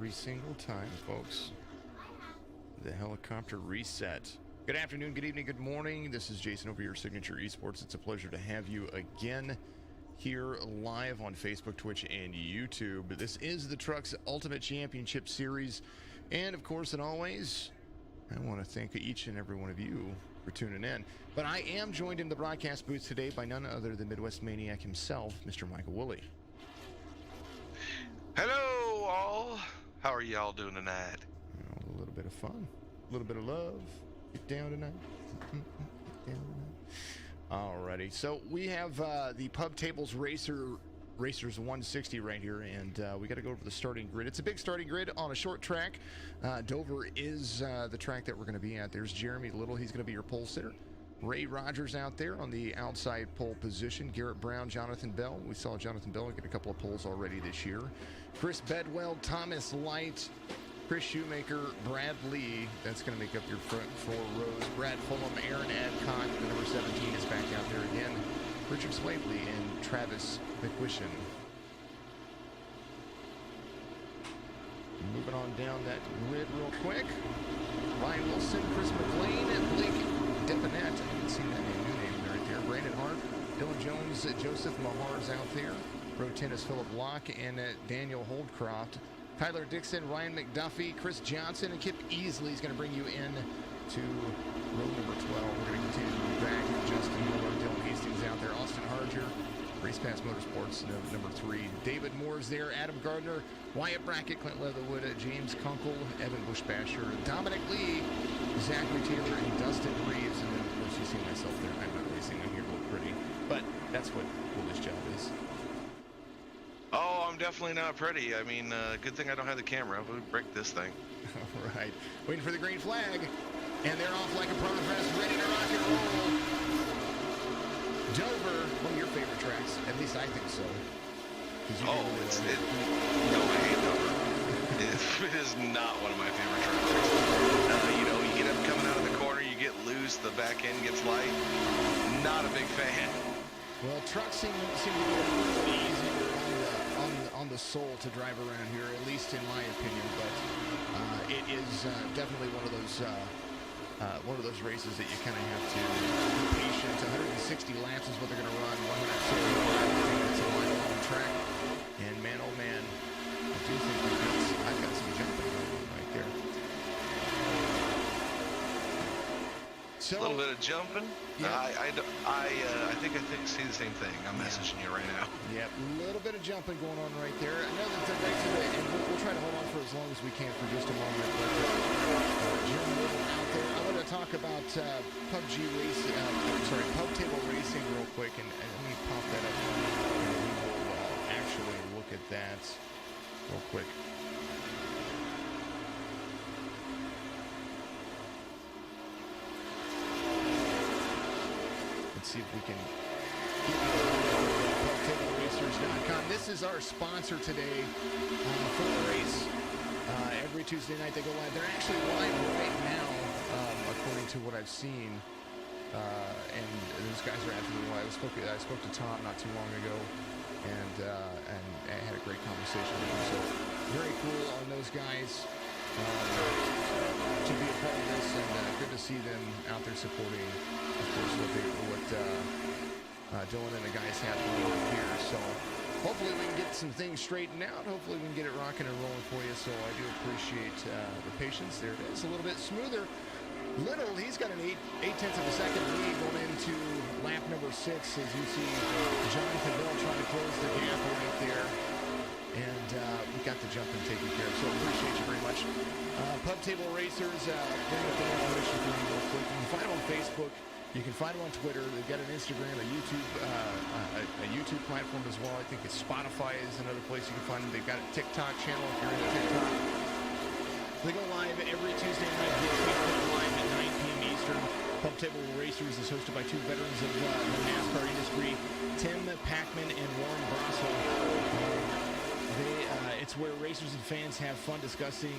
every single time, folks. The helicopter reset. Good afternoon, good evening, good morning. This is Jason over your Signature Esports. It's a pleasure to have you again here live on Facebook, Twitch, and YouTube. This is the Trucks Ultimate Championship Series. And of course, and always, I want to thank each and every one of you for tuning in. But I am joined in the broadcast booth today by none other than Midwest Maniac himself, Mr. Michael Woolley. Hello, all. How are y'all doing tonight? A little bit of fun, a little bit of love. Get down tonight. Get down tonight. Alrighty, so we have the Pub Tables Racers 160 right here, and we got to go over the starting grid. It's a big starting grid on a short track. Dover is the track that we're going to be at. There's Jeremy Little. He's going to be your pole sitter. Ray Rogers out there on the outside pole position. Garrett Brown, Jonathan Bell. We saw Jonathan Bell get a couple of poles already this year. Chris Bedwell, Thomas Light, Chris Shoemaker, Brad Lee. That's going to make up your front four rows. Brad Fulham, Aaron Adcock, the number 17 is back out there again. Richard Slavely and Travis McWishin. Moving on down that grid real quick. Ryan Wilson, Chris McLean, and Blake Depanet. I haven't seen that new name right there. Brandon Hart, Dylan Jones, Joseph Mahar's out there. Row 10 is Philip Locke and Daniel Holdcroft. Tyler Dixon, Ryan McDuffie, Chris Johnson, and Kip Easley is going to bring you in to row number 12. We're going to continue to move back. Justin Miller, Dylan Hastings out there. Austin Harger, Race Pass Motorsports, number 3. David Moore's there. Adam Gardner, Wyatt Brackett, Clint Leatherwood, James Kunkel, Evan Bushbasher, Dominic Lee, Zachary Taylor, and Dustin Reeves. And then, of course, you see myself there. I'm not racing. I'm here to look pretty. But that's what this job is. Oh, I'm definitely not pretty. I mean, good thing I don't have the camera. We'll break this thing. All right. Waiting for the green flag. And they're off like a progress, ready to rock and roll. Dover, one of your favorite tracks. At least I think so. No, I hate Dover. It is not one of my favorite tracks. You get up coming out of the corner, you get loose, the back end gets light. Not a big fan. Well, trucks seem to be a little easier on the soul to drive around here, at least in my opinion. But it is definitely one of those races that you kind of have to be patient. 160 laps is what they're going to run. 165. It's a mile-long track. And man, oh man, I do think I've got some jumping going on right there. So, a little bit of jumping. Yeah. I think see the same thing. I'm messaging you right now. Yep, a little bit of jumping going on right there. I know that the race today, and we'll try to hold on for as long as we can for just a moment. But Jim Little out there. I want to talk about Pub Table Racing real quick, and let me pop that up. And we will actually look at that real quick. Let's see if we can PubTableRacers.com. This is our sponsor today for the race. Every Tuesday night they go live. They're actually live right now, according to what I've seen. And those guys are absolutely live. I spoke to Tom not too long ago, and I had a great conversation with him. So very cool on those guys to be a part of this, and good to see them out there supporting, of course, what Dylan and the guys have going on here. So hopefully we can get some things straightened out. Hopefully we can get it rocking and rolling for you. So I do appreciate the patience. There it is, a little bit smoother. Little, he's got an 8/10 of a second lead going into lap number 6, as you see Jonathan Bell trying to close the gap right there. And we got the jumping taken care of, so appreciate you very much. Pub Table Racers, bring up the information for you real quick. You can find them on Facebook. You can find them on Twitter. They've got an Instagram, a YouTube platform as well. I think it's Spotify is another place you can find them. They've got a TikTok channel if you're into TikTok. They go live every Tuesday night. Live at 9 p.m. Eastern. Pub Table Racers is hosted by two veterans of the NASCAR industry, Tim Packman and Warren Brosel. It's where racers and fans have fun discussing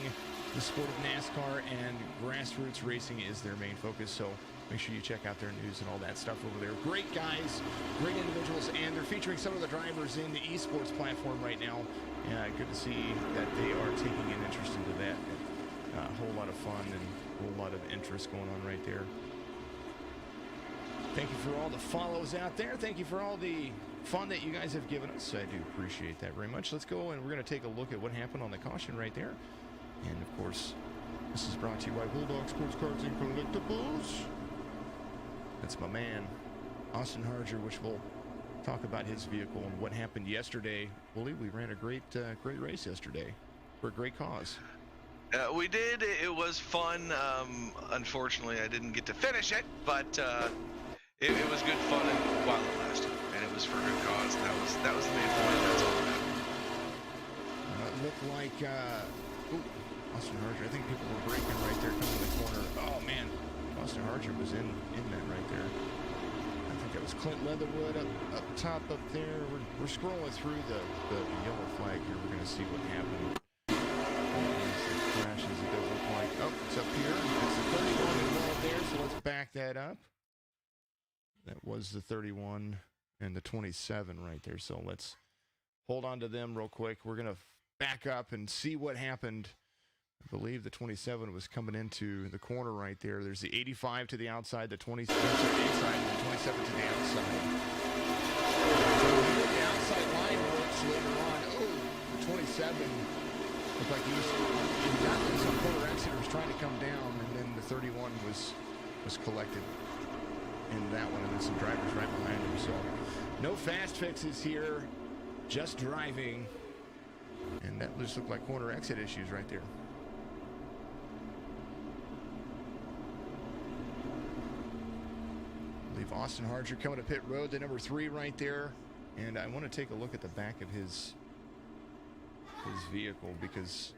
the sport of NASCAR, and grassroots racing is their main focus. So make sure you check out their news and all that stuff over there. Great guys, great individuals, and they're featuring some of the drivers in the esports platform right now. Good to see that they are taking an interest into that. A whole lot of fun and a whole lot of interest going on right there. Thank you for all the follows out there. Thank you for all the fun that you guys have given us. I do appreciate that very much. Let's go and we're going to take a look at what happened on the caution right there. And of course, this is brought to you by Bulldog Sports Cards and Collectibles. That's my man, Austin Harger, which will talk about his vehicle and what happened yesterday. Willie, we ran a great race yesterday for a great cause. We did. It was fun. Unfortunately, I didn't get to finish it, but it was good fun while it lasted, and it was for a good cause. And that was the main point. That's all that happened. It looked like Austin Harger. I think people were braking right there, coming to the corner. Oh man, Austin Harger was in that right there. I think that was Clint Leatherwood up top up there. We're scrolling through the yellow flag here. We're going to see what happened. Crashes. It does look like. Oh, it's up here. It's the 31 involved there. So let's back that up. That was the 31 and the 27 right there. So let's hold on to them real quick. We're going to back up and see what happened. I believe the 27 was coming into the corner right there. There's the 85 to the outside, the 27 inside, and the 27 to the outside. So the outside line works later on. Oh, the 27 looked like he got some quarter exit or was trying to come down, and then the 31 was collected in that one, and then some drivers right behind him. So no fast fixes here, just driving. And that just looked like corner exit issues right there. I believe Austin Harger coming to pit road, the number 3 right there. And I want to take a look at the back of his vehicle, because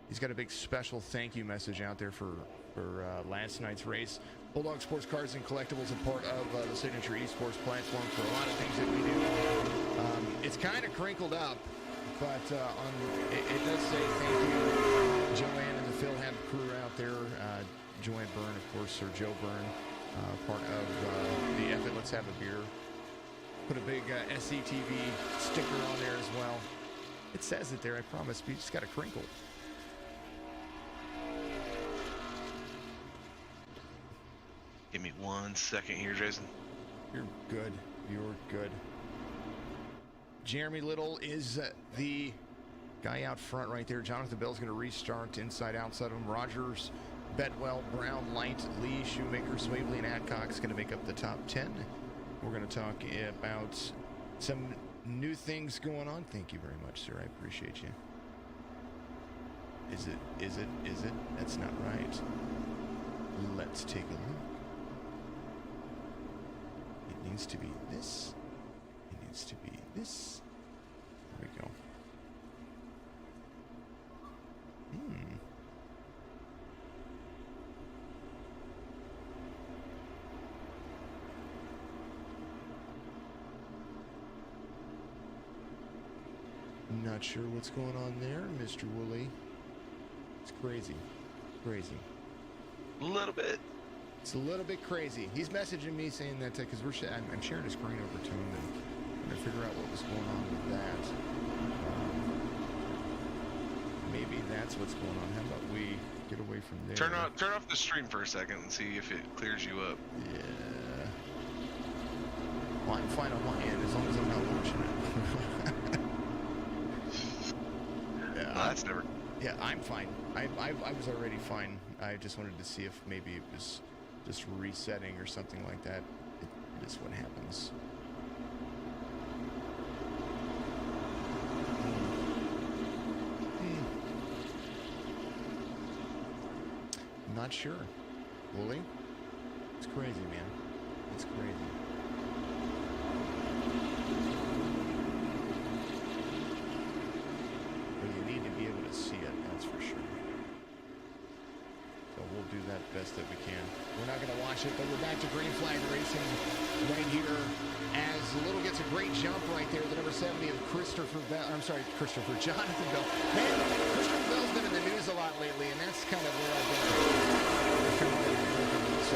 he's got a big special thank you message out there for last night's race. Bulldog Sports Cards and Collectibles, a part of the Signature Esports platform for a lot of things that we do. It's kind of crinkled up, but it does say thank you, Joanne and the Phil Hab crew out there. Joanne Byrne, of course, or Joe Byrne, part of the F It Let's Have a Beer. Put a big SCTV sticker on there as well. It says it there, I promise, but you just got a crinkle. Give me 1 second here, Jason. You're good. You're good. Jeremy Little is the guy out front right there. Jonathan Bell's going to restart inside, outside of him. Rogers, Bedwell, Brown, Light, Lee, Shoemaker, Swavely, and Adcock's going to make up the top 10. We're going to talk about some new things going on. Thank you very much, sir. I appreciate you. Is it? That's not right. Let's take a look. It needs to be this. It needs to be this. There we go. Not sure what's going on there, Mr. Woolley. It's crazy. Crazy. A little bit. It's a little bit crazy. He's messaging me saying that because I'm sharing a screen over to him and I'm going to figure out what was going on with that. Maybe that's what's going on. How about we get away from there? Turn off the stream for a second and see if it clears you up. Yeah. Well, I'm fine on my end as long as I'm not watching it. Yeah, that's never. Yeah, I'm fine. I was already fine. I just wanted to see if maybe it was just resetting or something like that. It is what happens. Not sure. Wooly? It's crazy, man. It's crazy. But you need to be able to see it, that's for sure. So we'll do that best that we can. We're not going to watch it, but we're back to green flag racing right here as Little gets a great jump right there. The number 70 of Jonathan Bell. Man, Christopher Bell's been in the news a lot lately, and that's kind of where I've been. So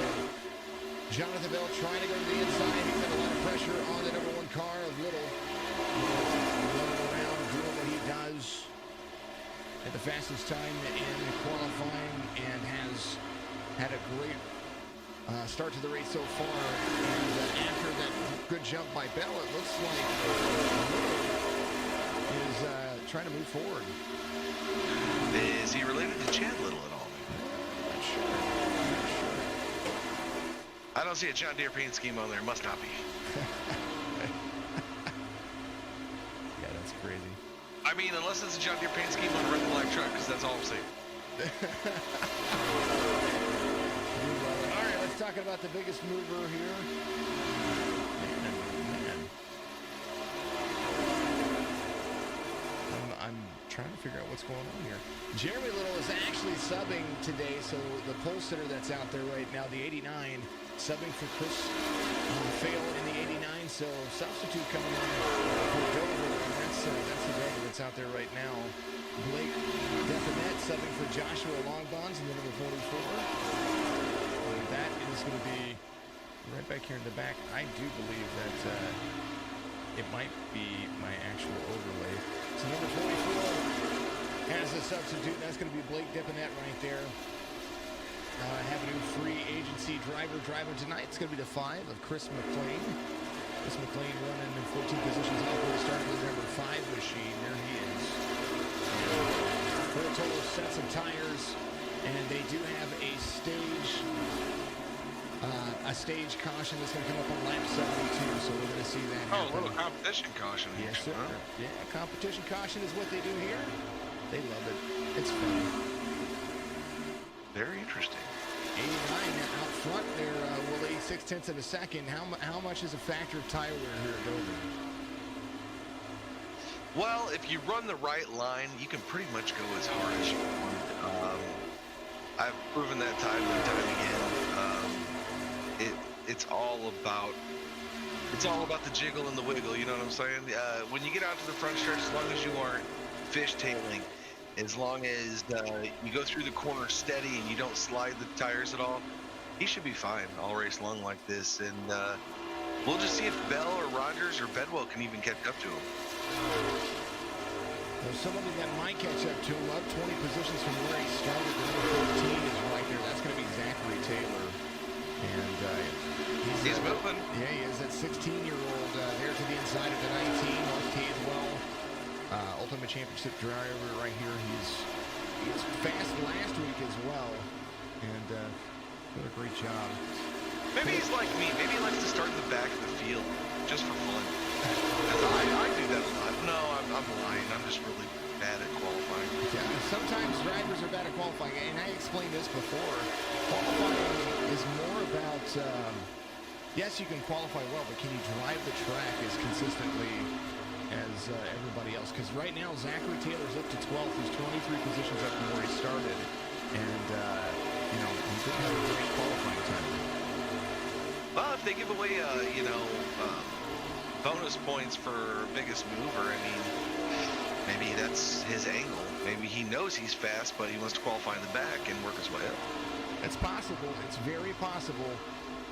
Jonathan Bell trying to go to the inside. He's got a lot of pressure on the number 1 car of Little. Running around, doing what he does at the fastest time in qualifying and has had a great start to the race so far. And after that good jump by Bell, it looks like Little is trying to move forward. Is he related to Chad Little at all? Not sure. I don't see a John Deere paint scheme on there. Must not be. Yeah, that's crazy. I mean, unless it's a John Deere paint scheme on a red and black truck, because that's all I'm saying. All right, let's talk about the biggest mover here. Man. I'm trying to figure out what's going on here. Jeremy Little is actually subbing today, so the pole sitter that's out there right now, the 89, subbing for Chris Fail in the 89, so substitute coming on for Dover, and that's the driver that's out there right now. Blake Definet subbing for Joshua Longbonds in the number 44. And that is going to be right back here in the back. I do believe that it might be my actual overlay. So number 44 has a substitute. That's going to be Blake Definet right there. Have a new free agency driver driving tonight. It's going to be the 5 of Chris McLean. Chris McLean running in 14 positions off where he started with the number 5 machine. There he is. For a total sets of tires, and they do have a stage caution that's going to come up on lap 72, so we're going to see that happen. Oh, a little competition caution. Yes, sir. Huh? Yeah, competition caution is what they do here. They love it. It's fun. Very interesting. 89 out front there, Willie, 0.6 of a second. How much is a factor of tire wear here at Dover? Well, if you run the right line, you can pretty much go as hard as you want. I've proven that time and time again. It's all about the jiggle and the wiggle. You know what I'm saying? When you get out to the front stretch, as long as you aren't fishtailing, as long as you go through the corner steady and you don't slide the tires at all, he should be fine all race long like this. And we'll just see if Bell or Rogers or Bedwell can even catch up to him. Well, somebody that might catch up to him, up 20 positions from where he started. The number 14 is right there. That's going to be Zachary Taylor. And he's moving. Yeah, he is. That 16-year-old there to the inside of the 19. North Tazewell, Ultimate Championship driver right here. He was fast last week as well. And did a great job. Maybe he's like me. Maybe he likes to start in the back of the field just for fun. I do that a lot. No, I'm lying. I'm just really bad at qualifying. Yeah, sometimes drivers are bad at qualifying, and I explained this before. Qualifying is more about, yes, you can qualify well, but can you drive the track as consistently as everybody else? Because right now, Zachary Taylor's up to 12th. He's 23 positions up from where he started, and, he didn't have a great qualifying time. Well, if they give away, bonus points for biggest mover, I mean, maybe that's his angle. Maybe he knows he's fast, but he wants to qualify in the back and work his way up. It's possible. It's very possible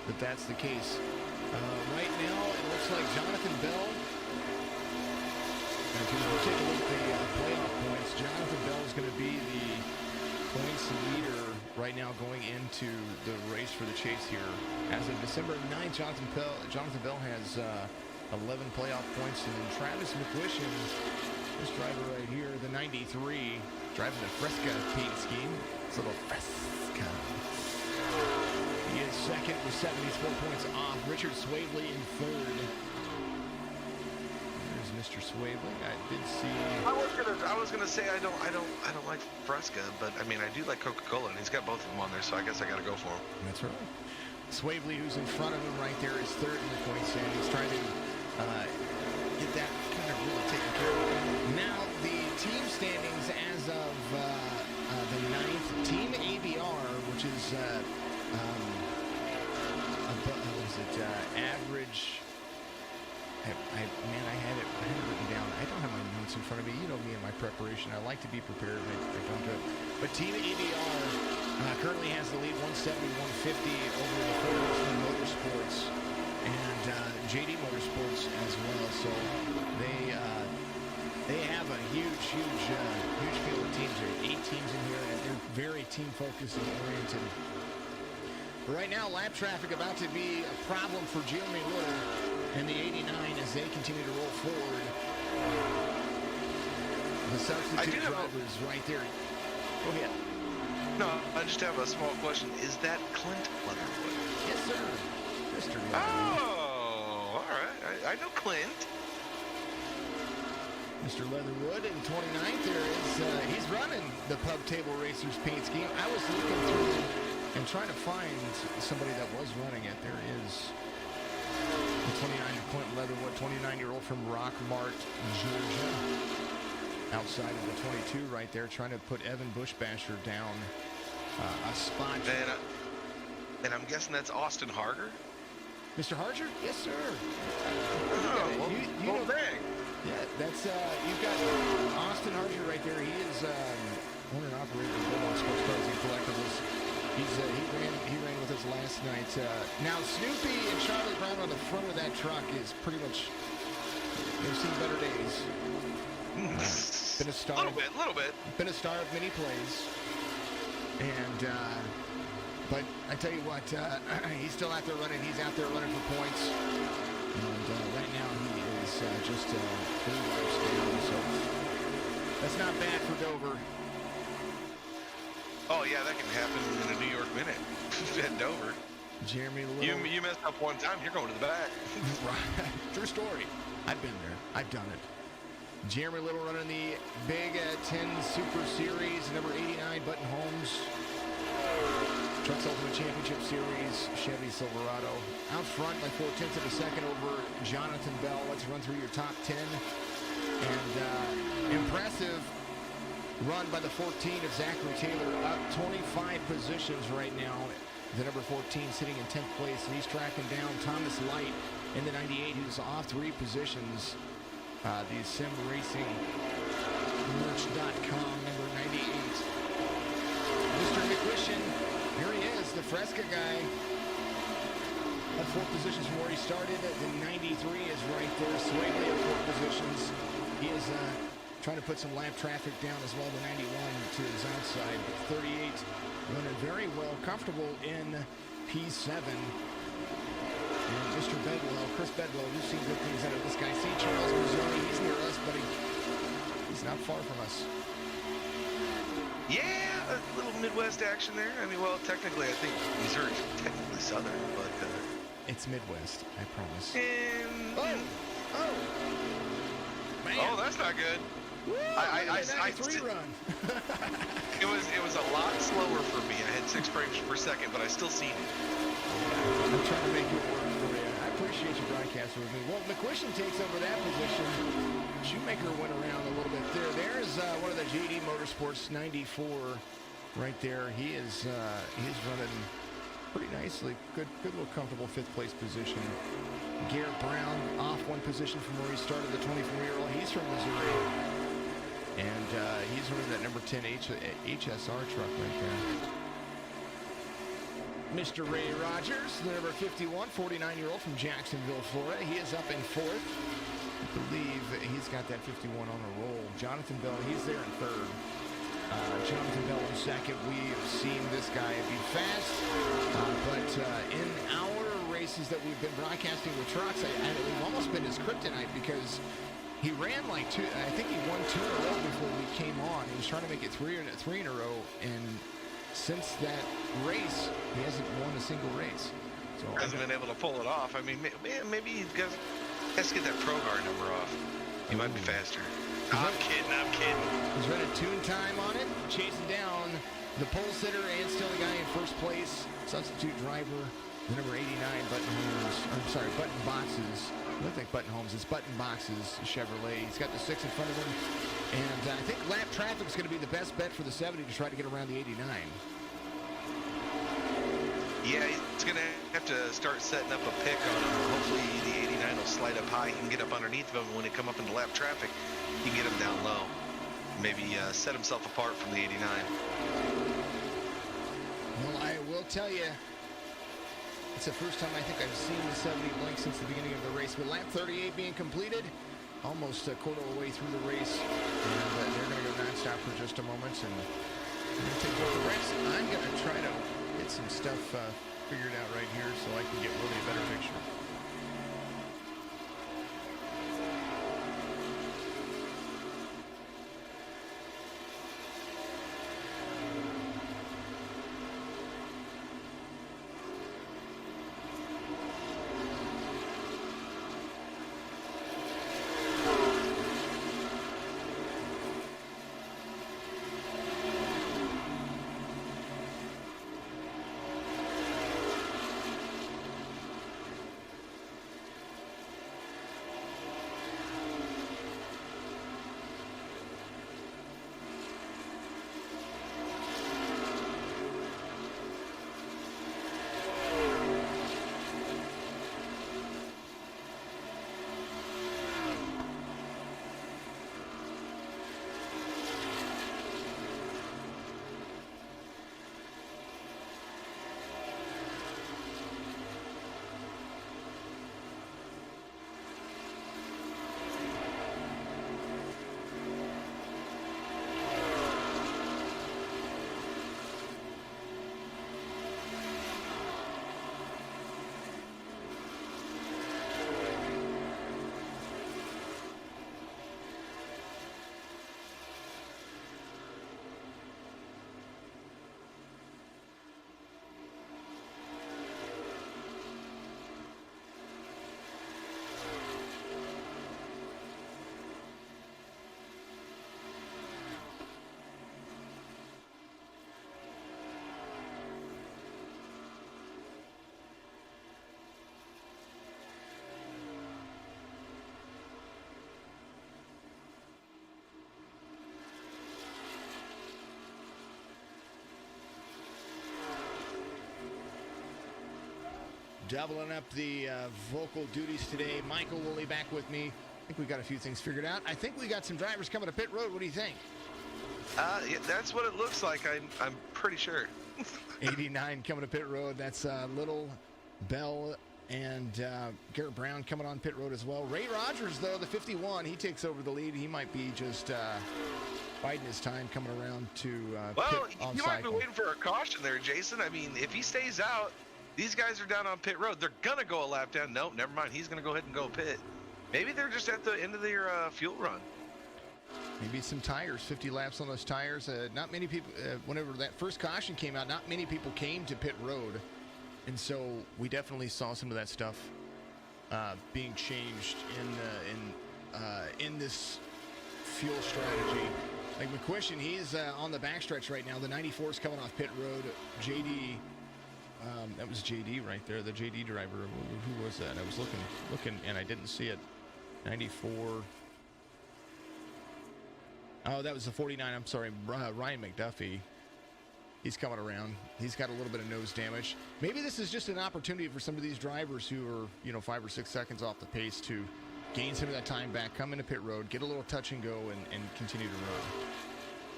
that that's the case. Right now, it looks like Jonathan Bell. If you take a look at the playoff points, Jonathan Bell is going to be the points leader right now going into the race for the chase here. As of December 9th, Jonathan Bell has 11 playoff points, and Travis McWisham, this driver right here, the 93, driving the Fresca paint scheme. It's a little Fresca. He is second with 74 points off. Richard Swavely in third. There's Mr. Swavely. I did see. I was gonna say I don't like Fresca, but I mean I do like Coca-Cola, and he's got both of them on there, so I guess I gotta go for him. That's right. Swavely, who's in front of him right there, is third in the point stand. He's trying to get that kind of really taken care of. Now, the team standings as of the 9th, Team ABR, which is average. Man, I had it written down. I don't have my notes in front of me. You know me and my preparation. I like to be prepared. I don't do it. But Team EBR currently has the lead, 170-150 over the Ford Motorsports and JD Motorsports as well. So they have a huge field of teams. There are 8 teams in here, and they're very team-focused and oriented. Right now, lap traffic about to be a problem for Jeremy Little and the 89 as they continue to roll forward. The substitute drivers right there. Go ahead. No, I just have a small question. Is that Clint Leatherwood? Yes, sir. Mr. Leatherwood. Oh, all right. I know Clint. Mr. Leatherwood in 29th. There is, he's running the Pub Table Racers paint scheme. I was looking through and trying to find somebody that was running it. There is the 29 Clint Leatherwood, 29-year-old from Rockmart, Georgia. Outside of the 22 right there, trying to put Evan Bushbasher down a spot. And I'm guessing that's Austin Harger? Mr. Harger? Yes, sir. Oh, you know dang. Yeah, that's, you've got Austin Harger right there. He is owner and operator of Beaumont Sports Cars and Collectibles. He ran with us last night. Now, Snoopy and Charlie Brown on the front of that truck is pretty much, they've seen better days. Been a star. Little bit. Been a star of many plays. And, but I tell you what, he's still out there running. He's out there running for points. And right now he is just 3 laps down. So that's not bad for Dover. Oh, yeah, that can happen in a New York minute at Dover. Jeremy Little. You messed up one time, you're going to the back. Right. True story. I've been there. I've done it. Jeremy Little running the Big 10 Super Series, number 89, Button Holmes. Trucks Ultimate Championship Series, Chevy Silverado. Out front by 4/10 of a second over Jonathan Bell. Let's run through your top 10. And impressive run by the 14 of Zachary Taylor, up 25 positions right now. The number 14 sitting in 10th place, and he's tracking down Thomas Light in the 98, who's off 3 positions. The Sim Racing Merch.com, number 98. Mr. McWishin, here he is, the Fresca guy. Up 4 positions from where he started. The 93 is right there. Swagley at 4 positions. He is trying to put some lap traffic down as well. The 91 to his outside. 38 running very well, comfortable in P7. And Mr. Bedwell, Chris Bedwell, we've seen good things out of this guy. St. Charles, Missouri, he's near us, but he's not far from us. Yeah, a little Midwest action there. I mean, well, technically, I think Missouri's technically Southern, but... it's Midwest, I promise. Oh! Man. Oh, that's not good. Woo, I 3 run. It was a lot slower for me. I had 6 frames per second, but I still seen it. I'm trying to make it work for you. I appreciate you broadcasting with me. Well, McQuistion takes over that position. Shoemaker went around a little bit there. There's one of the JD Motorsports 94 right there. He's running pretty nicely. Good little comfortable 5th place position. Garrett Brown off 1 position from where he started, the 24-year-old. He's from Missouri. And he's running that number 10 HSR truck right there. Mr. Ray Rogers, the number 51, 49-year-old from Jacksonville, Florida. He is up in 4th. I believe he's got that 51 on a roll. Jonathan Bell, he's there in 3rd. Jonathan Bell in 2nd. We've seen this guy be fast, but in our races that we've been broadcasting with trucks, we've almost been his kryptonite because he ran like 2. I think he won 2 in a row before we came on. He was trying to make it 3 in a row, and since that race, he hasn't won a single race. So hasn't been able to pull it off. I mean, maybe he has to get that Progar number off. He might be faster. I'm kidding. He's running tune time on it, chasing down the pole sitter and still the guy in 1st place. Substitute driver, the number 89, Button Boxes. I don't think Button Holmes, it's Button Boxes Chevrolet. He's got the 6 in front of him. And I think lap traffic is going to be the best bet for the 70 to try to get around the 89. Yeah, he's going to have to start setting up a pick on him. Hopefully the 89 will slide up high. He can get up underneath of him. When they come up into lap traffic, he can get him down low. Maybe set himself apart from the 89. Well, I will tell you, it's the first time I think I've seen the 70 blink since the beginning of the race. With lap 38 being completed, almost a quarter of the way through the race, and they're going to go nonstop for just a moment. And I'm going to take over the race. I'm going to try to get some stuff figured out right here so I can get really a better picture. Doubling up the vocal duties today. Michael Woolley back with me. I think we got a few things figured out. I think we got some drivers coming to pit road. What do you think? Yeah, that's what it looks like. I'm pretty sure. 89 coming to pit road. That's Little, Bell, and Garrett Brown coming on pit road as well. Ray Rogers, though, the 51, he takes over the lead. He might be just biding his time coming around to pit on you cycle. might be waiting for a caution there, Jason. I mean, if he stays out, these guys are down on pit road. They're going to go a lap down. Nope, never mind. He's going to go ahead and go pit. Maybe they're just at the end of their fuel run. Maybe some tires, 50 laps on those tires. Not many people, whenever that first caution came out, not many people came to pit road. And so we definitely saw some of that stuff being changed in this fuel strategy. Like McQuistion, he's on the backstretch right now. The 94 is coming off pit road. JD, that was JD right there, the JD driver. Who was that? I was looking, and I didn't see it. 94. Oh, that was the 49. I'm sorry, Ryan McDuffie. He's coming around. He's got a little bit of nose damage. Maybe this is just an opportunity for some of these drivers who are, 5 or 6 seconds off the pace to gain some of that time back, come into pit road, get a little touch and go, and continue to run.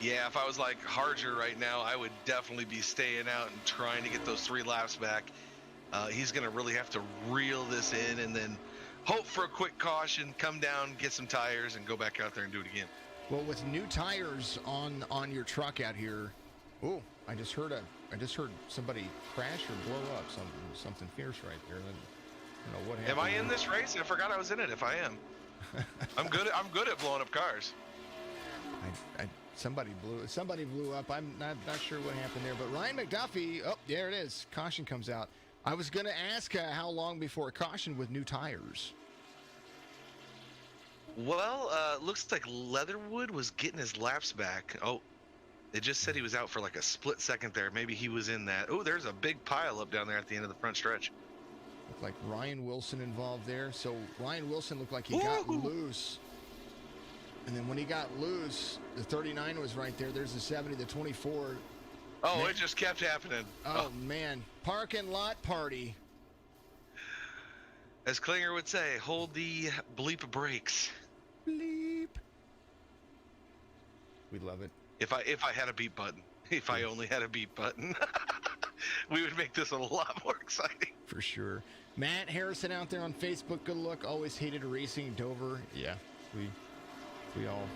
Yeah, if I was like Harger right now, I would definitely be staying out and trying to get those 3 laps back. He's going to really have to reel this in and then hope for a quick caution, come down, get some tires, and go back out there and do it again. Well, with new tires on your truck out here, oh, I just heard somebody crash or blow up something fierce right there. I don't know what happened. Am I in this race? I forgot I was in it. If I am, I'm good at blowing up cars. Somebody blew up. I'm not sure what happened there, but Ryan McDuffie. Oh, there it is. Caution comes out. I was going to ask how long before a caution with new tires. Well, looks like Leatherwood was getting his laps back. Oh, it just said he was out for like a split second there. Maybe he was in that. Oh, there's a big pile up down there at the end of the front stretch. Looked like Ryan Wilson involved there. So Ryan Wilson looked like he got loose. And then when he got loose, the 39 was right there. There's the 70, the 24. Oh, it just kept happening. Oh, man. Parking lot party. As Klinger would say, hold the bleep brakes. Bleep. We love it. If I had a beep button, if I only had a beep button, we would make this a lot more exciting. For sure. Matt Harrison out there on Facebook, good luck. Always hated racing Dover. Yeah, we all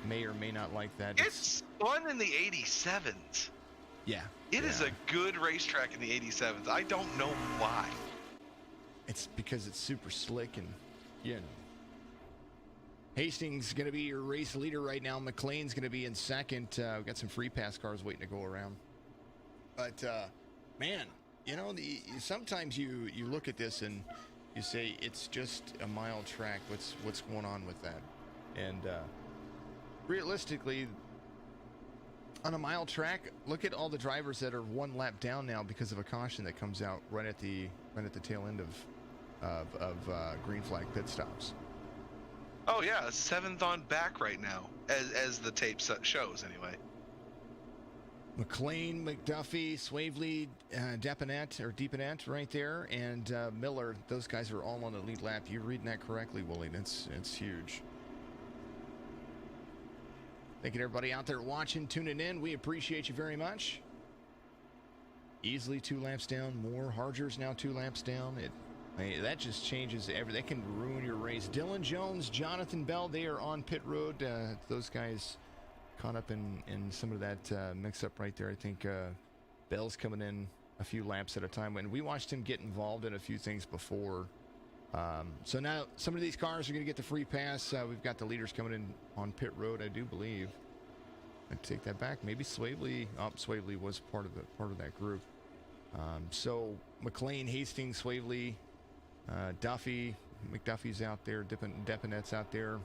may or may not like that. It's fun in the 87s. Yeah. It is a good racetrack in the 87s. I don't know why. It's because it's super slick and, you know. Hastings is going to be your race leader right now. McLean's going to be in second. We've got some free pass cars waiting to go around. But, man, you know, sometimes you look at this and you say it's just a mile track. What's going on with that? And realistically, on a mile track, look at all the drivers that are one lap down now because of a caution that comes out right at the tail end of green flag pit stops. Oh yeah, 7th on back right now, as the tape shows anyway. McLean, McDuffie, Swavely, Deepinette right there, and Miller. Those guys are all on the lead lap. You're reading that correctly, Willie. It's huge. Thank you to everybody out there watching, tuning in. We appreciate you very much. Easily 2 laps down. More Harger's now 2 laps down. That just changes everything. That can ruin your race. Dylan Jones, Jonathan Bell, they are on pit road. Those guys caught up in some of that mix-up right there. I think Bell's coming in a few laps at a time. And we watched him get involved in a few things before. So now some of these cars are going to get the free pass. We've got the leaders coming in on pit road, I do believe. I take that back. Maybe Swavely. Swavely was part of that group. So McLean, Hastings, Swavely, Duffy, McDuffie's out there, Depinette's out there.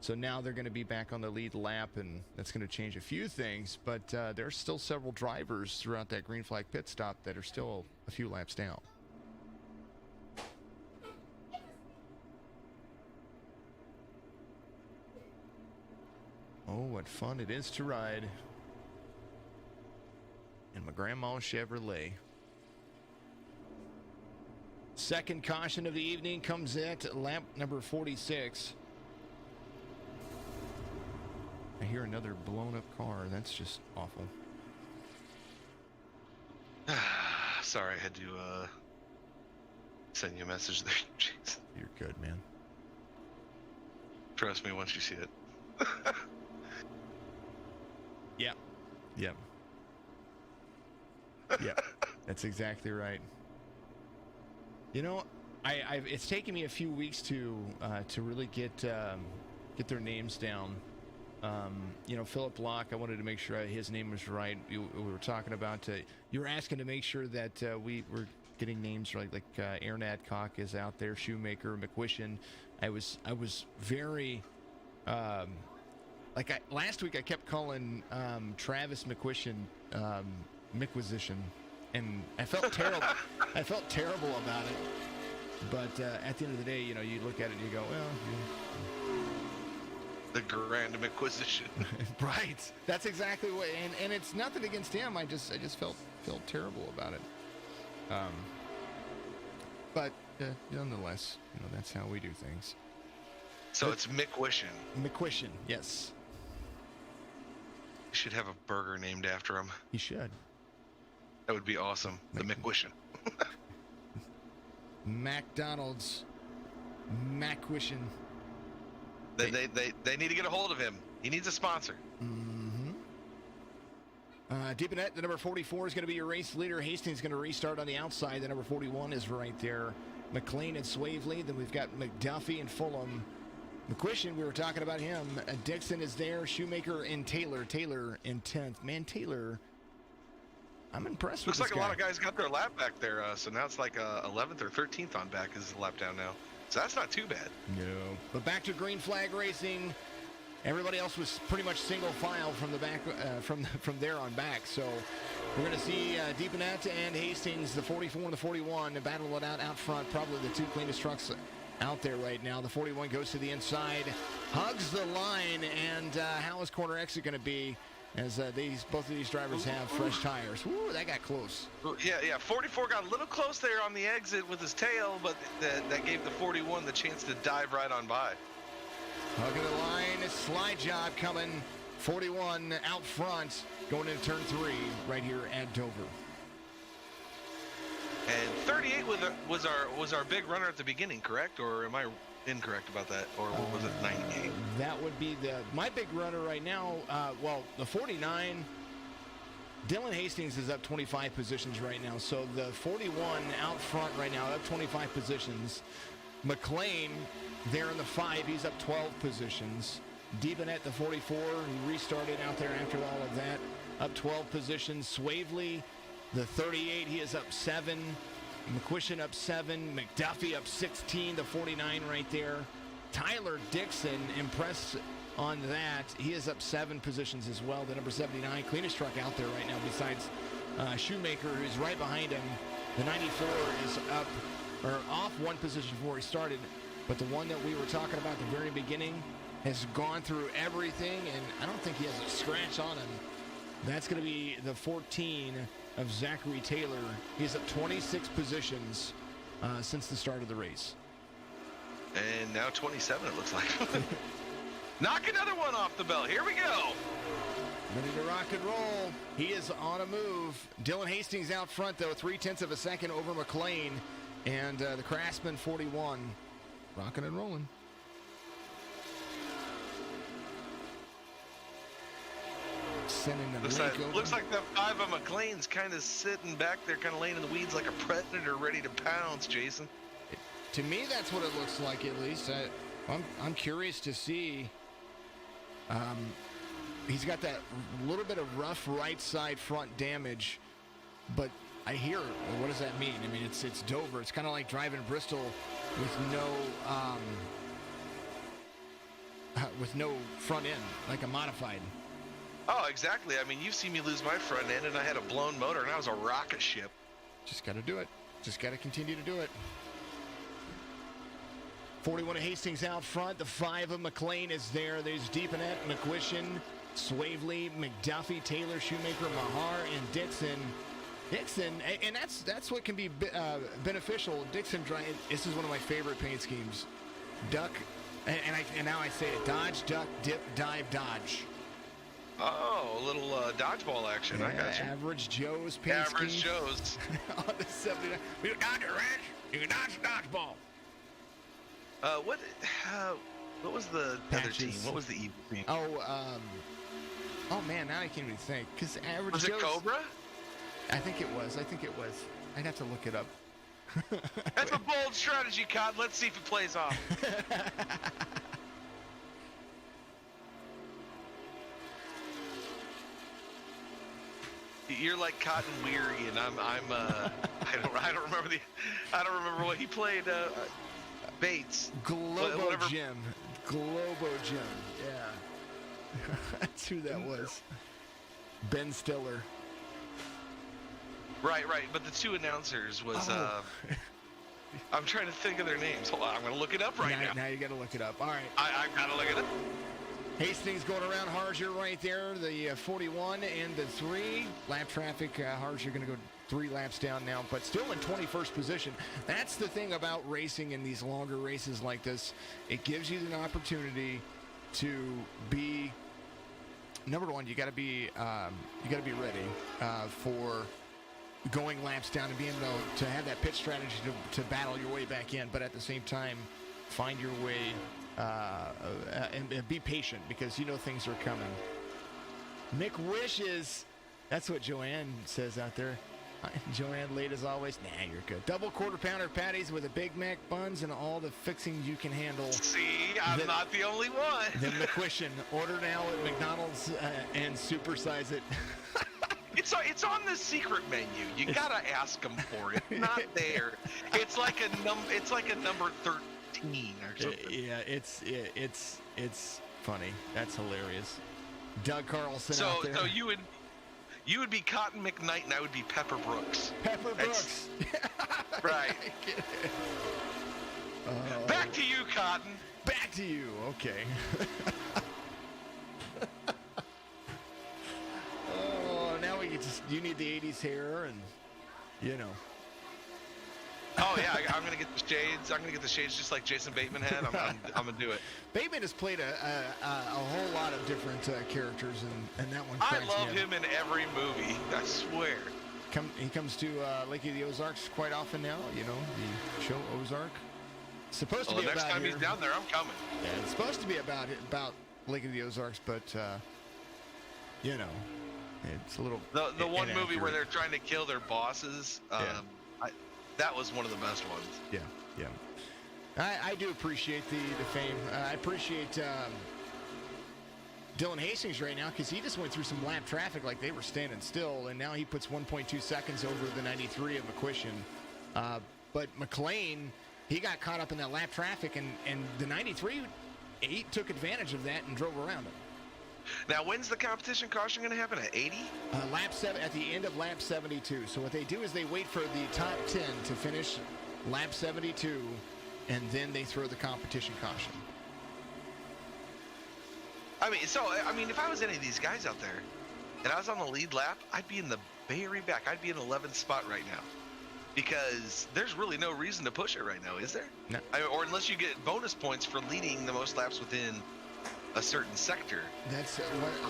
So now they're going to be back on the lead lap, and that's going to change a few things. But there's still several drivers throughout that green flag pit stop that are still a few laps down. Oh, what fun it is to ride in my grandma's Chevrolet. Second caution of the evening comes at lap number 46. I hear another blown up car. That's just awful. Sorry, I had to send you a message there, Jason. You're good, man. Trust me once you see it. Yep. Yep. Yep. That's exactly right. You know, it's taken me a few weeks to really get their names down. You know, Philip Locke, I wanted to make sure his name was right. We were talking about, you were asking to make sure that we were getting names right, like Aaron Adcock is out there, Shoemaker, McWishin. I was very, last week I kept calling Travis McWishin Micquisition, and I felt terrible. I felt terrible about it. But at the end of the day, you know, you look at it and you go, well, the Grand Inquisition. Right. That's exactly what. And it's nothing against him. I just felt terrible about it. But nonetheless, you know, that's how we do things. So it's McWishin. McWishin, yes. You should have a burger named after him. He should. That would be awesome. The McWishin. McDonald's. McWishin. They need to get a hold of him. He needs a sponsor. Mm-hmm. Deepinette, the number 44 is going to be your race leader. Hastings is going to restart on the outside. The number 41 is right there. McLean and Swavely. Then we've got McDuffie and Fulham. McQuistion, we were talking about him. Dixon is there. Shoemaker and Taylor. Taylor in 10th. Man, Taylor, I'm impressed with Looks this like guy. a lot of guys got their lap back there. So now it's like 11th or 13th on back is the lap down now. So that's not too bad. No. But back to green flag racing. Everybody else was pretty much single file from the back, from there on back. So we're going to see Deepinette and Hastings, the 44 and the 41, battle it out front. Probably the two cleanest trucks out there right now. The 41 goes to the inside, hugs the line, and how is corner exit going to be? as both of these drivers have fresh tires. Ooh, that got close. Yeah. 44 got a little close there on the exit with his tail, but that gave the 41 the chance to dive right on by. Hugging the line, a slide job coming. 41 out front, going into turn 3 right here at Dover. And 38 was our big runner at the beginning, correct? Or am I incorrect about that? Or was it 98? That would be my big runner right now. Well, the 49, Dylan Hastings is up 25 positions right now. So the 41 out front right now, up 25 positions. McLean there in the 5, he's up 12 positions. Deepanet, the 44, who restarted out there after all of that, up 12 positions. Swavely, the 38, he is up 7. McQuistion up 7. McDuffie up 16, the 49 right there. Tyler Dixon, impressed on that. He is up 7 positions as well. The number 79, cleanest truck out there right now besides Shoemaker, who's right behind him. The 94 is off 1 position before he started. But the one that we were talking about at the very beginning has gone through everything, and I don't think he has a scratch on him. That's going to be the 14 of Zachary Taylor. He's up 26 positions since the start of the race. And now 27, it looks like. Knock another one off the belt. Here we go. Ready to rock and roll. He is on a move. Dylan Hastings out front, though, 0.3 of a second over McLean. And the Craftsman 41. Rocking and rolling. Sending the looks like that 5 of McLean's kind of sitting back there, kind of laying in the weeds like a predator ready to pounce, Jason. To me, that's what it looks like, at least. I'm curious to see. He's got that little bit of rough right side front damage, but I hear, what does that mean? I mean, it's Dover. It's kind of like driving Bristol with no front end, like a modified. Oh, exactly. I mean, you've seen me lose my front end, and I had a blown motor, and I was a rocket ship. Just got to do it. Just got to continue to do it. 41 of Hastings out front. The 5 of McLean is there. There's Deepanet, McQuistion, Swavely, McDuffie, Taylor, Shoemaker, Mahar, and Dixon. And that's what can be beneficial. Dixon, this is one of my favorite paint schemes. Duck, and now I say it, dodge, duck, dip, dive, dodge. Oh, a little dodgeball action. Yeah, I got you. Average Joe's paint scheme. Average Joe's. On the 79. We dodge a wrench. You can dodge a dodgeball. What was the other team? What was the evil team? Oh man, now I can't even think. Because Average Was Joe's, it Cobra? I think it was. I'd have to look it up. That's a bold strategy, Cod. Let's see if it plays off. You're like Cotton Weary, and I don't remember what he played. Bates. Globo Jim. Yeah. That's who that was. Ben Stiller. Right. But the 2 announcers was. I'm trying to think of their names. Hold on, I'm going to look it up right now. Now you got to look it up. All right. I've got to look it up. Hastings going around Harger right there, the 41 and the 3. Lap traffic, Harger going to go 3 laps down now, but still in 21st position. That's the thing about racing in these longer races like this. It gives you an opportunity to be, number one, you got to be ready for going laps down and being able to have that pit strategy to battle your way back in, but at the same time, find your way and be patient because you know things are coming. Mick wishes. That's what Joanne says out there. Joanne, late as always. Nah, you're good. Double quarter pounder patties with a Big Mac buns and all the fixings you can handle. See, I'm not the only one. Then McQuistion. Order now at McDonald's and supersize it. It's on the secret menu. You gotta ask them for it. Not there. It's like a number 13 or something. Yeah, it's funny. That's hilarious. Doug Carlson out there. So you would be Cotton McKnight and I would be Pepper Brooks. Pepper Brooks. Right. Back to you, Cotton. Back to you. Okay. you need the 80s hair, and you know. Oh yeah, I'm gonna get the shades. I'm gonna get the shades just like Jason Bateman had. I'm gonna do it. Bateman has played a whole lot of different characters, and that one. I love him in every movie. I swear. He comes to Lake of the Ozarks quite often now. You know, the show Ozark. Supposed to be the next about time here. he's down there, I'm coming. Yeah, it's supposed to be about Lake of the Ozarks, but you know, it's a little. The one movie inaccurate. where they're trying to kill their bosses. That was one of the best ones. Yeah. I do appreciate the fame. I appreciate Dylan Hastings right now because he just went through some lap traffic like they were standing still, and now he puts 1.2 seconds over the 93 of McQuistion. But McLean, he got caught up in that lap traffic, and the 93, he took advantage of that and drove around him. Now, when's the competition caution going to happen? At 80? Lap 7 at the end of lap 72. So what they do is they wait for the top 10 to finish lap 72, and then they throw the competition caution. I mean, if I was any of these guys out there, and I was on the lead lap, I'd be in the very back. I'd be in 11th spot right now. Because there's really no reason to push it right now, is there? No. Or unless you get bonus points for leading the most laps within a certain sector. That's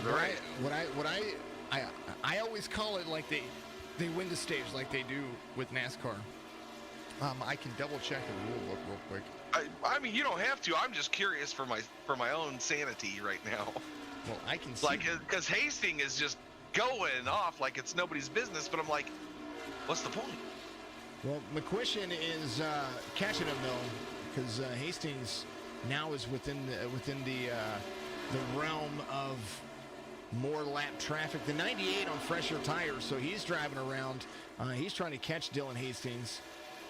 Right. I always call it like they win the stage like they do with NASCAR. I can double check the rule book real quick. I mean, you don't have to. I'm just curious for my own sanity right now. Well, I can see. Like, because Hastings is just going off like it's nobody's business, but I'm like, what's the point? Well, McQuistion is catching him though, because Hastings now is within the realm of more lap traffic. The 98 on fresher tires, so he's driving around. He's trying to catch Dylan Hastings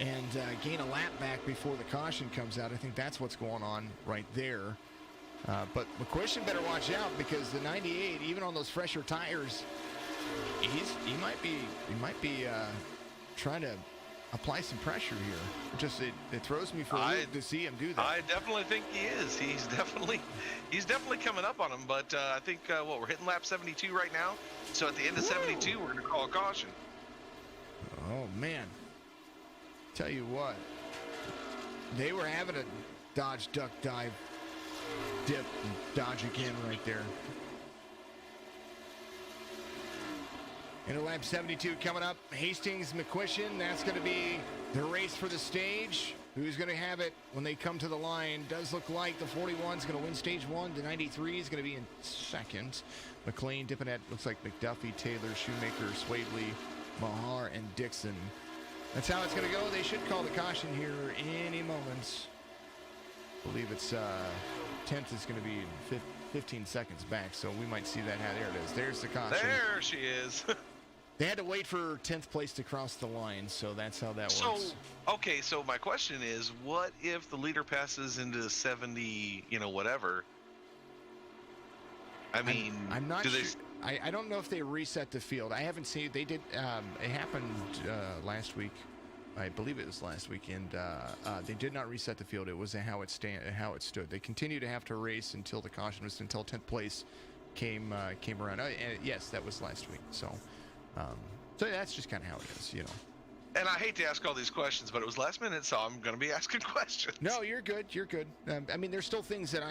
and gain a lap back before the caution comes out. I think that's what's going on right there. But McQuistion better watch out because the 98, even on those fresher tires, he might be trying to apply some pressure here. It throws me for a loop to see him do that. I definitely think he is. He's definitely coming up on him. But I think we're hitting lap 72 right now. So at the end of 72, we're going to call a caution. Oh man! Tell you what, they were having a dodge, duck, dive, dip, and dodge again right there. Into lap 72 coming up, Hastings, McQuistion. That's going to be the race for the stage. Who's going to have it when they come to the line? Does look like the 41 is going to win stage 1. The 93 is going to be in second. McLean dipping at, looks like McDuffie, Taylor, Shoemaker, Swadley, Mahar, and Dixon. That's how it's going to go. They should call the caution here any moment. I believe it's 10th is going to be 15 seconds back, so we might see that. There it is. There's the caution. There she is. They had to wait for 10th place to cross the line, so that's how that works. Okay, so my question is, what if the leader passes into 70, whatever? I mean, I'm not sure. I don't know if they reset the field. I haven't seen. They did. It happened last week. I believe it was last weekend. They did not reset the field. It was how it stood. They continue to have to race until the caution was until 10th place came around. Yes, that was last week. So that's just kind of how it is, And I hate to ask all these questions, but it was last minute, so I'm going to be asking questions. No, you're good. You're good. I mean, there's still things that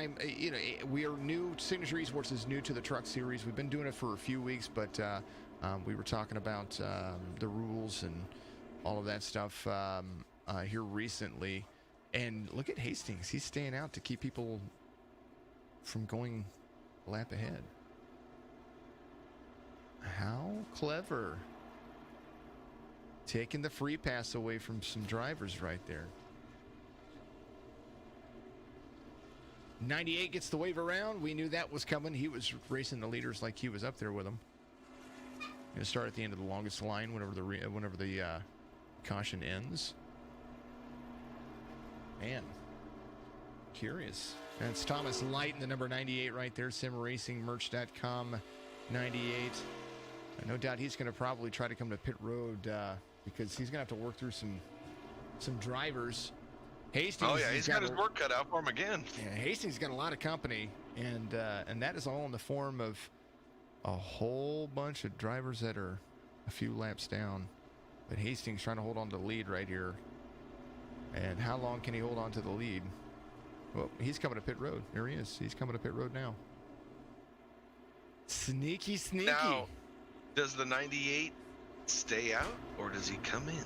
we are new. Signature Esports is new to the TRUCS Series. We've been doing it for a few weeks, but we were talking about the rules and all of that stuff here recently. And look at Hastings. He's staying out to keep people from going a lap ahead. How clever. Taking the free pass away from some drivers right there. 98 gets the wave around. We knew that was coming. He was racing the leaders like he was up there with them. Going to start at the end of the longest line whenever the caution ends. Man, curious. That's Thomas Light in the number 98 right there. SimRacingMerch.com 98. No doubt he's going to probably try to come to pit road because he's going to have to work through some drivers. Hastings. Oh yeah, he's got his work cut out for him again. Yeah, Hastings got a lot of company, and that is all in the form of a whole bunch of drivers that are a few laps down. But Hastings trying to hold on to the lead right here. And how long can he hold on to the lead? Well, he's coming to pit road. There he is. He's coming to pit road now. Sneaky, sneaky. Now, does the 98 stay out, or does he come in?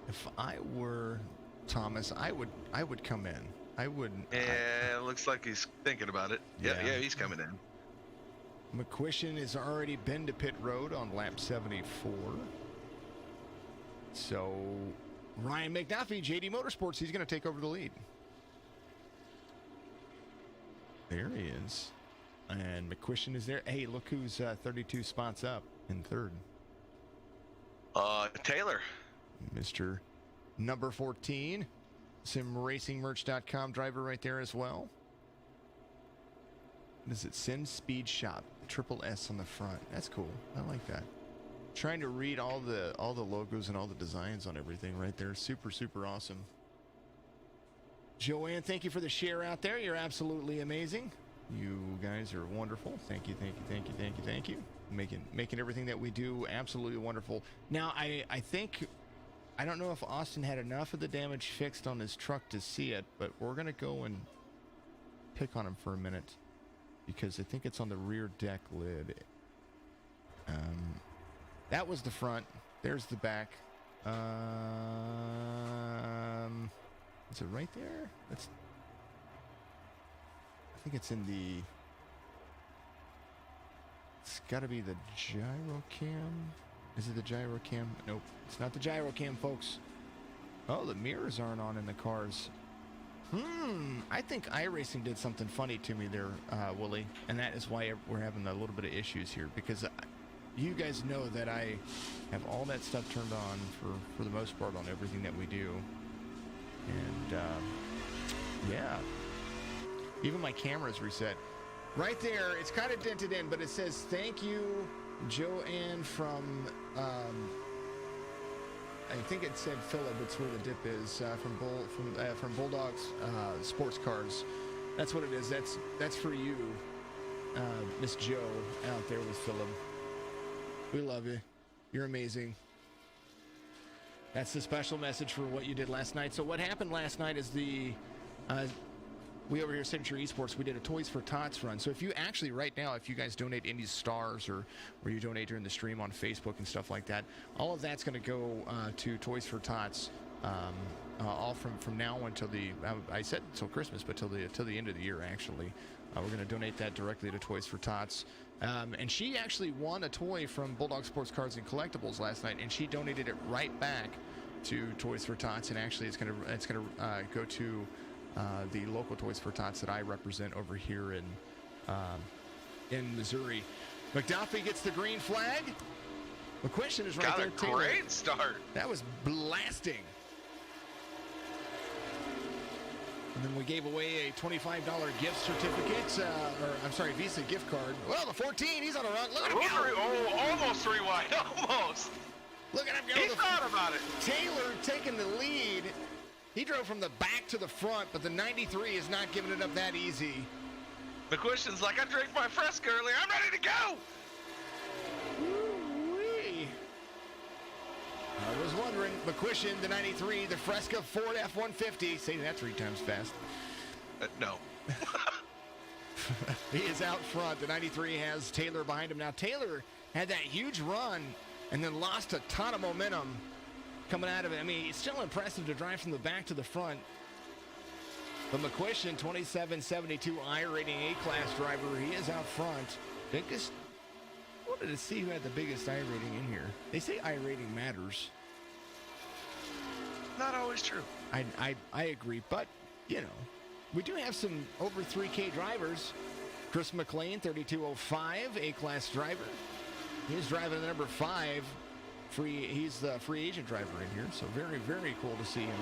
If I were Thomas, I would come in. I would. Yeah, it looks like he's thinking about it. Yeah, he's coming in. McQuistion has already been to pit road on lap 74. So Ryan McDuffie, JD Motorsports, he's going to take over the lead. There he is. And McQuistion is there. Hey, look who's 32 spots up in third. Taylor. Mr. Number 14. SimRacingMerch.com driver right there as well. What is it? Sim Speed Shop. Triple S on the front. That's cool. I like that. Trying to read all the logos and all the designs on everything right there. Super, super awesome. Joanne, thank you for the share out there. You're absolutely amazing. You guys are wonderful. Thank you, thank you, thank you, thank you, thank you. Making everything that we do absolutely wonderful. Now, I think, I don't know if Austin had enough of the damage fixed on his truck to see it, but we're going to go and pick on him for a minute because I think it's on the rear deck lid. That was the front. There's the back. Is it right there? I think it's in the... It's got to be the gyro cam. Is it the gyro cam? Nope. It's not the gyro cam, folks. Oh, the mirrors aren't on in the cars. I think iRacing did something funny to me there, Wooly. And that is why we're having a little bit of issues here. Because you guys know that I have all that stuff turned on for the most part on everything that we do. And, yeah. Even my camera's reset. Right there, it's kind of dented in, but it says, thank you, Joanne from, I think it said Phillip, it's where the dip is, from Bulldogs Sports Cars. That's what it is. That's for you, Miss Joe, out there with Phillip. We love you. You're amazing. That's the special message for what you did last night. So what happened last night is we over here at Signature Esports, we did a Toys for Tots run. So if you actually, right now, if you guys donate Indy Stars or you donate during the stream on Facebook and stuff like that, all of that's going to go to Toys for Tots, all from now until I said until Christmas, but till the end of the year, actually. We're going to donate that directly to Toys for Tots. And she actually won a toy from Bulldog Sports Cards and Collectibles last night, and she donated it right back to Toys for Tots. And actually, it's going to go to the local Toys for Tots that I represent over here in Missouri. McDuffie gets the green flag. McQuistion is right there. Got a great start. That was blasting. And then we gave away a $25 gift certificate, Visa gift card. Well, the 14, he's on a run. Look at him go. Oh, almost 3 wide, almost. Look at him go. He thought about it. Taylor taking the lead. He drove from the back to the front, but the 93 is not giving it up that easy. McQuistion's like, I drank my Fresca earlier. I'm ready to go. Woo-wee. I was wondering, McQuistion, the 93, the Fresca Ford F-150. Say that 3 times fast. No. He is out front. The 93 has Taylor behind him. Now, Taylor had that huge run and then lost a ton of momentum coming out of it. I mean, it's still impressive to drive from the back to the front. But McQuistion, 2772 I-rating A-class driver. He is out front. Biggest. I wanted to see who had the biggest I-rating in here. They say I-rating matters. Not always true. I agree, but, you know, we do have some over 3K drivers. Chris McLean, 3205, A-class driver. He's driving the number 5. He's the free agent driver in here, so very, very cool to see him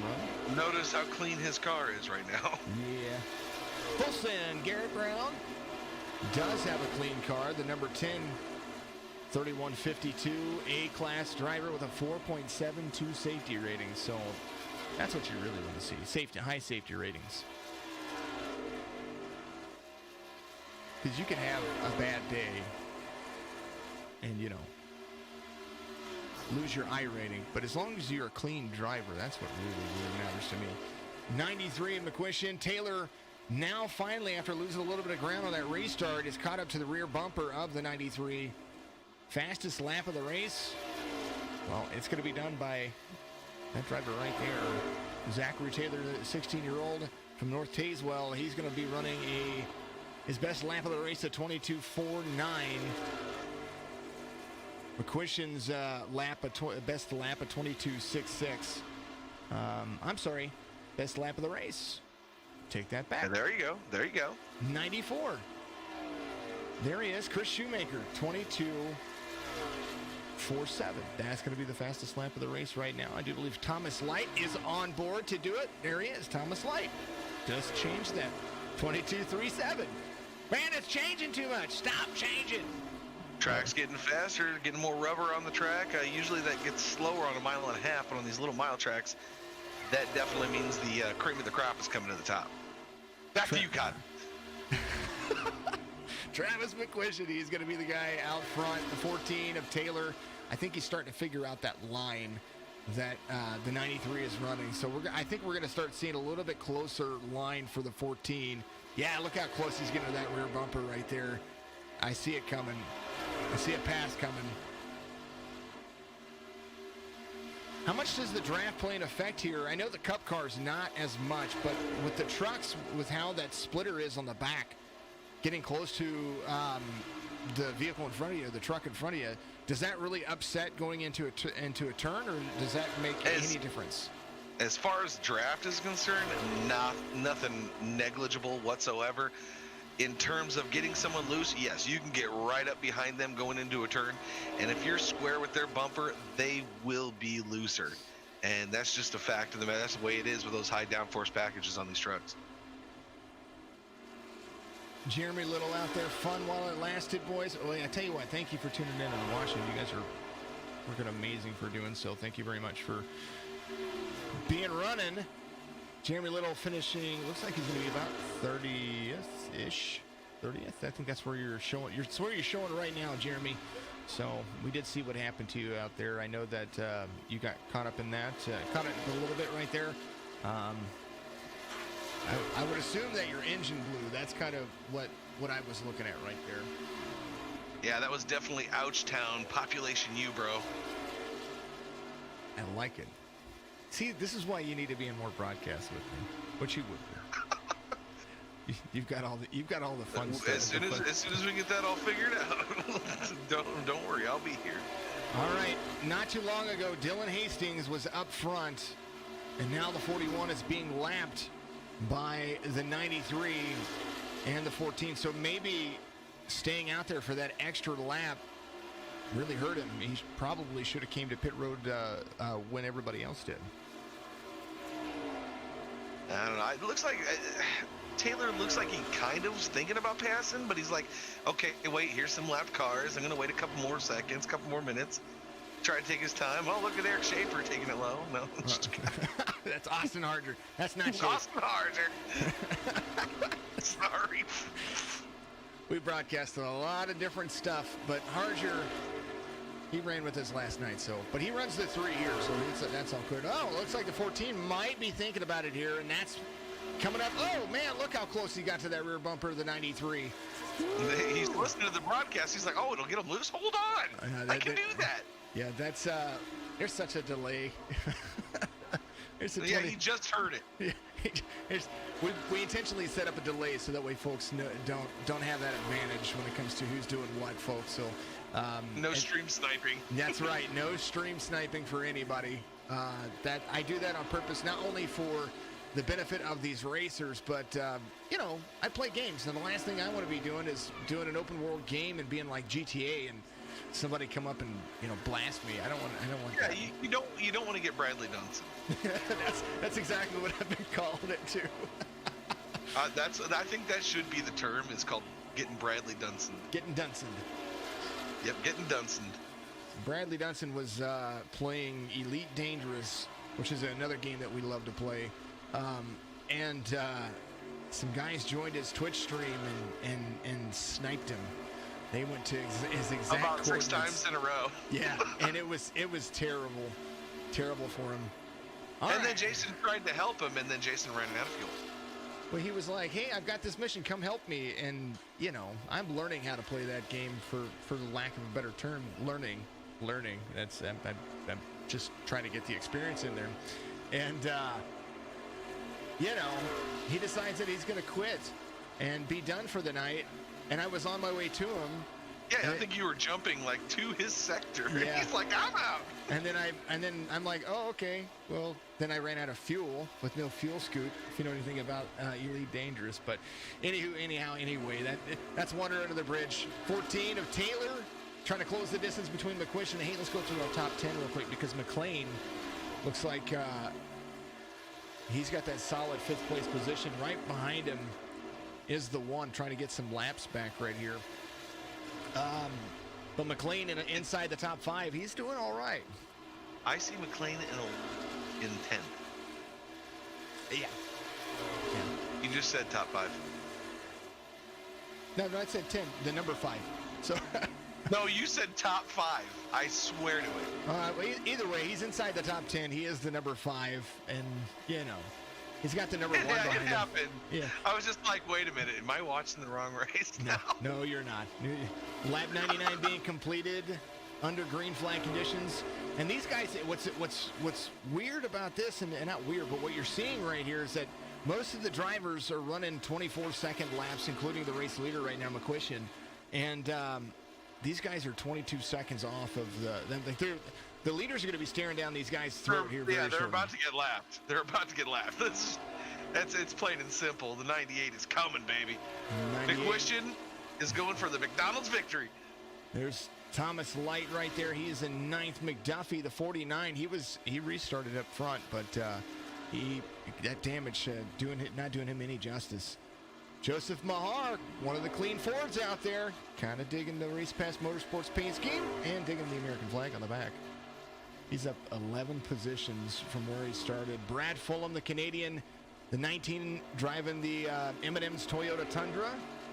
run. Notice how clean his car is right now. Yeah. Fulson, Garrett Brown does have a clean car. The number 10, 3152, A-class driver with a 4.72 safety rating. So that's what you really want to see. High safety ratings. Because you can have a bad day and, you know, lose your I rating. But as long as you're a clean driver, that's what really matters to me. 93 in McQuistion. Taylor now finally, after losing a little bit of ground on that restart, is caught up to the rear bumper of the 93. Fastest lap of the race. Well, it's going to be done by that driver right there. Zachary Taylor, the 16-year-old from North Tazewell. He's going to be running his best lap of the race at 22.49. McQuistion's best lap at 22.66. I'm sorry, best lap of the race. Take that back. And there you go. There you go. 94. There he is, Chris Shoemaker, 22.47. That's going to be the fastest lap of the race right now. I do believe Thomas Light is on board to do it. There he is, Thomas Light. Just change that. 22.37. Man, it's changing too much. Stop changing. Track's getting faster, getting more rubber on the track. Usually that gets slower on a mile and a half, but on these little mile tracks, that definitely means the cream of the crop is coming to the top. Back to you, Cotton. Travis McQuistion, he's going to be the guy out front, the 14 of Taylor. I think he's starting to figure out that line that the 93 is running. So I think we're going to start seeing a little bit closer line for the 14. Yeah, look how close he's getting to that rear bumper right there. I see it coming. I see a pass coming. How much does the draft play an effect here? I know the Cup car's not as much, but with the trucks, with how that splitter is on the back, getting close to the vehicle in front of you, the truck in front of you, does that really upset going into a turn, or does that make any difference? As far as draft is concerned, nothing negligible whatsoever. In terms of getting someone loose, yes, you can get right up behind them going into a turn, and if you're square with their bumper, they will be looser. And that's just a fact of the matter. That's the way it is with those high downforce packages on these trucks. Jeremy Little out there, fun while it lasted, boys. Oh, I tell you what, thank you for tuning in and watching. You guys are working amazing for doing so. Thank you very much for being running. Jeremy Little finishing, looks like he's going to be about 30th-ish. 30th, I think that's where you're showing. It's where you're showing right now, Jeremy. So we did see what happened to you out there. I know that you got caught up in that. Caught it a little bit right there. I would assume that your engine blew. That's kind of what I was looking at right there. Yeah, that was definitely Ouchtown, Population U, bro. I like it. See, this is why you need to be in more broadcasts with me, which you would do. You've got all the fun stuff. As soon as we get that all figured out, don't worry, I'll be here. All right, not too long ago, Dylan Hastings was up front, and now the 41 is being lapped by the 93 and the 14. So maybe staying out there for that extra lap really hurt him. He probably should have came to pit road when everybody else did. I don't know. It looks like Taylor looks like he kind of was thinking about passing, but he's like, okay, wait, here's some lapped cars. I'm going to wait a couple more seconds, couple more minutes. Try to take his time. Oh, look at Eric Schaefer taking it low. No. That's Austin Harger. That's not Schaefer. Austin Harger. Sorry. We broadcasted a lot of different stuff, but Harger, he ran with us last night, but he runs the 3 here, so that's all good. Oh, looks like the 14 might be thinking about it here, and that's coming up. Oh, man, look how close he got to that rear bumper of the 93. He's listening to the broadcast. He's like, oh, it'll get him loose. Hold on. I can do that. Yeah, that's, there's such a delay. Yeah, he just heard it. We intentionally set up a delay so that way folks don't have that advantage when it comes to who's doing what, folks. So no stream sniping. That's right. No stream sniping for anybody. That I do that on purpose, not only for the benefit of these racers, but I play games, and the last thing I want to be doing is doing an open world game and being like GTA and somebody come up and blast me. I don't want that. Yeah, you don't want to get Bradley Dunson. that's exactly what I've been calling it too. I think that should be the term. It's called getting Bradley Dunson. Getting Dunson. Yep, getting Dunson. Bradley Dunson was playing Elite Dangerous, which is another game that we love to play, and some guys joined his Twitch stream and sniped him They went to his exact about 6 coordinates. times in a row. Yeah, and it was terrible for him. And then Jason tried to help him, and then Jason ran out of fuel. Well, he was like, "Hey, I've got this mission. Come help me." And I'm learning how to play that game for lack of a better term. Learning. That's I'm just trying to get the experience in there. And he decides that he's going to quit and be done for the night. And I was on my way to him. Yeah, I think you were jumping like to his sector. Yeah. He's like, I'm out. And then I'm like, oh, okay. Well, then I ran out of fuel with no fuel scoot. If you know anything about Elite Dangerous, but anyway, that's water under the bridge. 14 of Taylor trying to close the distance between McQuish and hey, let's go through our top 10 real quick because McLean looks like he's got that solid 5th place position. Right behind him is the one trying to get some laps back right here. But McLean inside the top 5, he's doing all right. I see McLean in 10th. Yeah. You just said top 5. No, I said 10, the number 5. So. No, you said top 5. I swear to it. Well, either way, he's inside the top 10. He is the number 5, and he's got the number 1 behind him. It happened. Yeah. I was just like, wait a minute, am I watching the wrong race now? No, you're not. Lap 99 being completed under green flag conditions. And these guys, what's weird about this, and not weird, but what you're seeing right here is that most of the drivers are running 24-second laps, including the race leader right now, McQuistion. And these guys are 22 seconds off of them. Like the leaders are going to be staring down these guys' throat here very shortly. They're about to get lapped. It's plain and simple. The 98 is coming, baby. McQuistion is going for the McDonald's victory. There's Thomas Light right there. He is in 9th. McDuffie, the 49. He restarted up front, but that damage not doing him any justice. Joseph Mahar, one of the clean Fords out there, kind of digging the Race Pass Motorsports paint scheme and digging the American flag on the back. He's up 11 positions from where he started. Brad Fulham, the Canadian, the 19, driving the M&M's Toyota Tundra.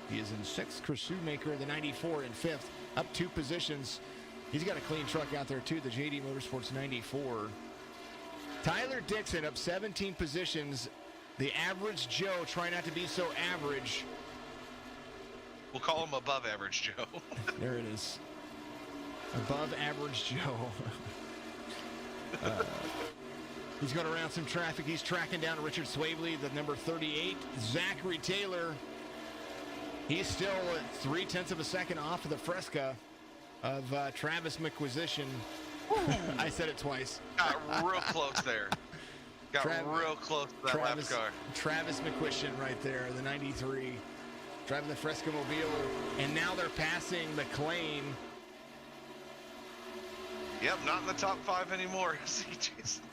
He is in 6th. Chris Shoemaker, the 94, in 5th, up 2 positions. He's got a clean truck out there, too, the JD Motorsports 94. Tyler Dixon up 17 positions. The average Joe, try not to be so average. We'll call him above average Joe. There it is. Above average Joe. He's going around some traffic. He's tracking down Richard Swavely, the number 38. Zachary Taylor. He's still 0.3 of a second off of the Fresca of Travis McQuisition. I said it twice. Got real close there. Got real close to that lap car. Travis McQuistion right there, the 93, driving the Fresca Mobile. And now they're passing McLean. Yep, not in the top 5 anymore.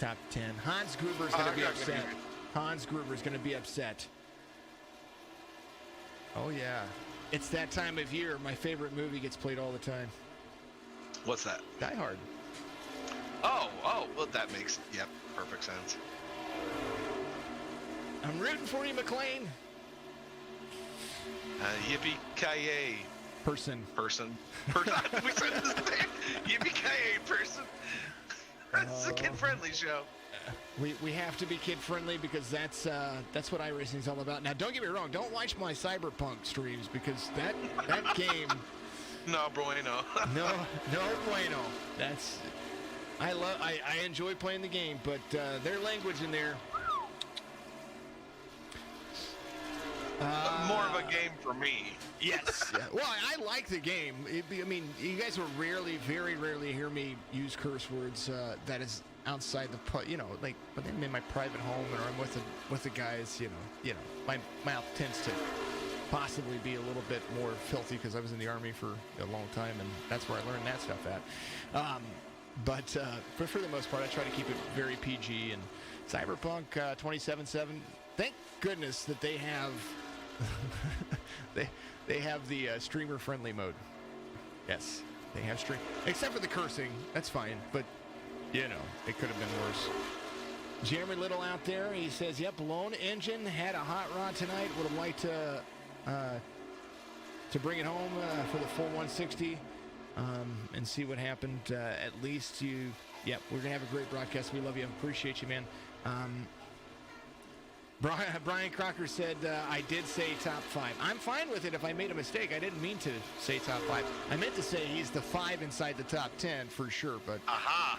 Top 10. Hans Gruber's going to be upset. Hans Gruber's going to be upset. Oh, yeah. It's that time of year. My favorite movie gets played all the time. What's that? Die Hard. Oh, well, that makes, perfect sense. I'm rooting for you, McLean. Yippee-ki-yay. Person. We said this thing. Yippee-ki-yay, person. It's a kid-friendly show. We have to be kid-friendly because that's what iRacing is all about. Now, don't get me wrong. Don't watch my Cyberpunk streams because that game... No bueno. no bueno. That's... I enjoy playing the game, but their language in there... more of a game for me. Yes. Yeah. Well, I like the game. You guys will very rarely hear me use curse words that is outside the, but I'm in my private home or I'm with the guys, my mouth tends to possibly be a little bit more filthy because I was in the Army for a long time, and that's where I learned that stuff at. But for the most part, I try to keep it very PG. And Cyberpunk 2077, thank goodness that they have they have the streamer-friendly mode. Yes, they have stream, except for the cursing. That's fine, but it could have been worse. Jeremy Little out there, he says, "Yep, lone engine had a hot rod tonight. Would have liked to to bring it home for the full 160 and see what happened. At least we're going to have a great broadcast. We love you. Appreciate you, man. Brian Crocker said, I did say top 5. I'm fine with it if I made a mistake. I didn't mean to say top 5. I meant to say he's the 5 inside the top 10 for sure, but,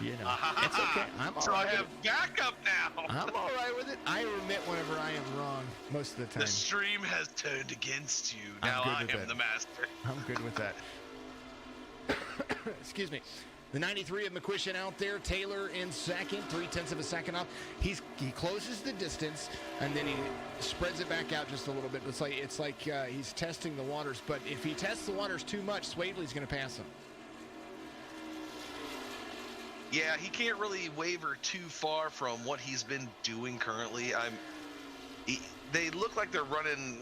it's okay. I'm all right. I have backup now. I'm all right with it. I admit whenever I am wrong most of the time. The stream has turned against you. Now I am the master. I'm good with that. Excuse me. The 93 of McQuistion out there. Taylor in second, 0.3 of a second off. He closes the distance and then he spreads it back out just a little bit. It's like he's testing the waters. But if he tests the waters too much, Swavely's going to pass him. Yeah, he can't really waver too far from what he's been doing currently. They look like they're running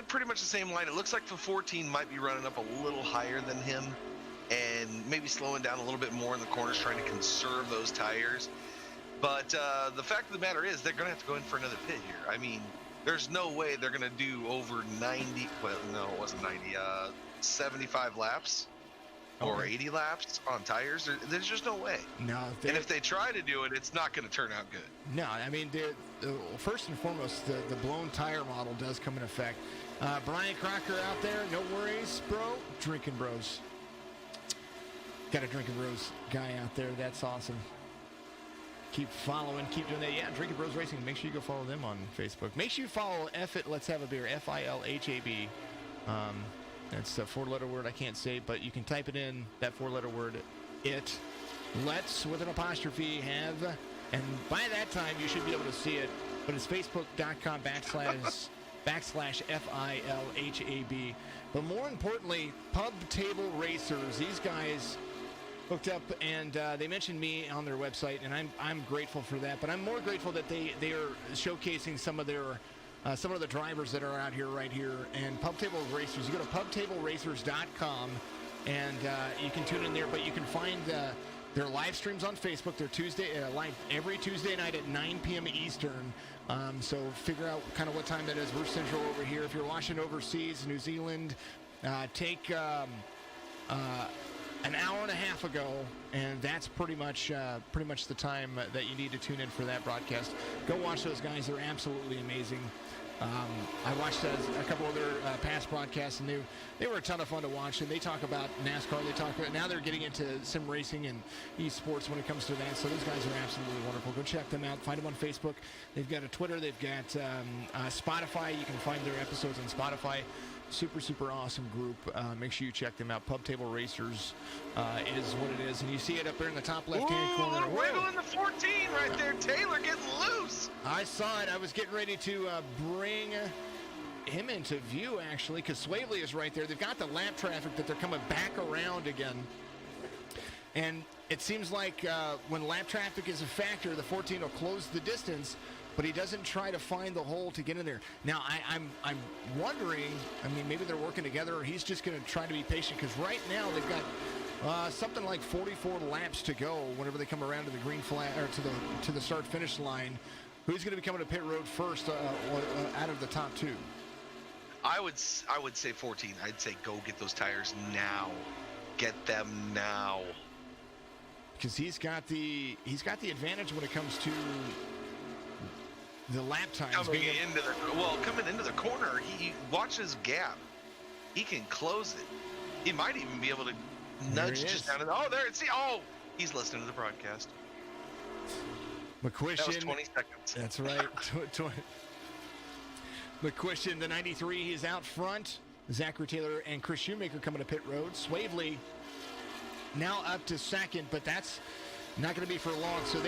pretty much the same line. It looks like the 14 might be running up a little higher than him, and maybe slowing down a little bit more in the corners, trying to conserve those tires. But the fact of the matter is they're going to have to go in for another pit here. I mean, there's no way they're going to do over 90, well, no, it wasn't 90, 75 laps or 80 laps on tires. There's just no way. No. And if they try to do it, it's not going to turn out good. No, I mean, first and foremost, the blown tire model does come in effect. Brian Crocker out there, no worries, bro. Drinking Bros. Got a Drinking Bros guy out there. That's awesome. Keep following. Keep doing that. Yeah, Drinking Bros Racing. Make sure you go follow them on Facebook. Make sure you follow Let's Have a Beer. FILHAB. That's a 4-letter word I can't say, but you can type it in, that 4-letter word, it. Let's, with an apostrophe, have. And by that time, you should be able to see it. But it's facebook.com / FILHAB. But more importantly, Pub Table Racers. These guys hooked up, and they mentioned me on their website, and I'm grateful for that. But I'm more grateful that they are showcasing some of the drivers that are out here right here. And Pub Table Racers, you go to pubtableracers.com, and you can tune in there. But you can find their live streams on Facebook. They're live every Tuesday night at 9 p.m. Eastern. So figure out kind of what time that is. We're central over here. If you're watching overseas, New Zealand, take an hour and a half ago, and that's pretty much the time that you need to tune in for that broadcast. Go watch those guys. They're absolutely amazing. I watched a couple of their past broadcasts, and they were a ton of fun to watch. And they talk about NASCAR. Now they're getting into sim racing and esports when it comes to that. So those guys are absolutely wonderful. Go check them out. Find them on Facebook. They've got a Twitter. They've got Spotify. You can find their episodes on Spotify. Super, super awesome group. Make sure you check them out. Pub Table Racers is what it is. And you see it up there in the top left-hand corner. Wiggling the 14 right there. Taylor getting loose. I saw it. I was getting ready to bring him into view, actually, because Swavely is right there. They've got the lap traffic that they're coming back around again. And it seems like when lap traffic is a factor, the 14 will close the distance, but he doesn't try to find the hole to get in there. Now, I'm wondering, I mean, maybe they're working together, or he's just going to try to be patient, because right now they've got something like 44 laps to go whenever they come around to the green flag, or to the start-finish line. Who's going to be coming to pit road first out of the top two? I would say 14. I'd say go get those tires now. Get them now. Because he's got the advantage when it comes to the lap times. Coming into the corner, he watches gap. He can close it. He might even be able to nudge just down. He's listening to the broadcast. McQuistion. That was 20 seconds. That's right. McQuistion, the 93, he's out front. Zachary Taylor and Chris Shoemaker coming to pit road. Swavely now up to second, but that's not going to be for long. So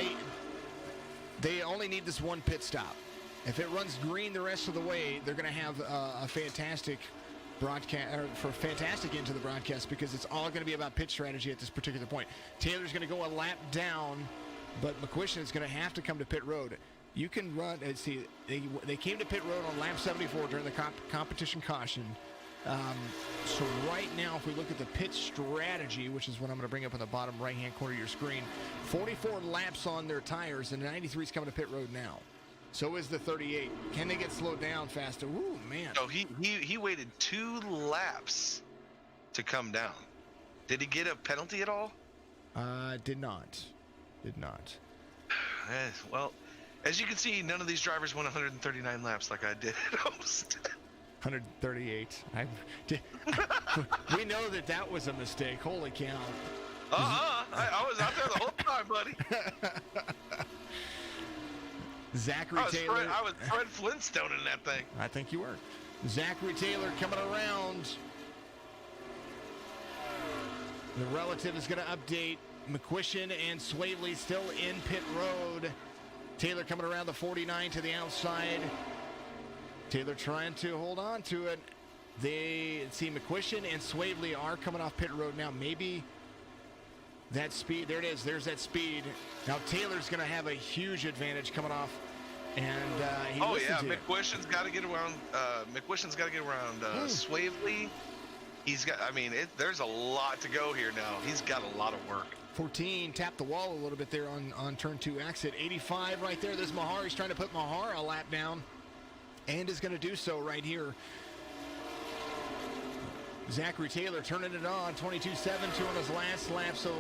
they only need this one pit stop. If it runs green the rest of the way, they're going to have a fantastic broadcast, or for fantastic into the broadcast, because it's all going to be about pit strategy at this particular point. Taylor's going to go a lap down, but McQuistion is going to have to come to pit road. You can run, see, they came to pit road on lap 74 during the competition caution. So right now, if we look at the pit strategy, which is what I'm going to bring up in the bottom right-hand corner of your screen, 44 laps on their tires, and the 93 is coming to pit road now. So is the 38. Can they get slowed down faster? Ooh, man. So he waited 2 laps to come down. Did he get a penalty at all? Did not. Did not. Well, as you can see, none of these drivers won 139 laps like I did at Host. 138. We know that was a mistake. Holy cow. I was out there the whole time, buddy. Zachary Taylor. I was Fred Flintstone in that thing. I think you were. Zachary Taylor coming around. The relative is going to update. McQuistion and Swavely still in pit road. Taylor coming around the 49 to the outside. Taylor trying to hold on to it. McQuistion and Swavely are coming off pit road now. Maybe that speed. There it is. There's that speed. Now Taylor's going to have a huge advantage coming off. And McQuistion's got to get around. Swavely. He's got. I mean, there's a lot to go here now. He's got a lot of work. 14 tapped the wall a little bit there on turn 2 exit. 85 right there. There's Mahar. He's trying to put Mahar a lap down, and is going to do so right here. Zachary Taylor turning it on. 22.72 on his last lap. So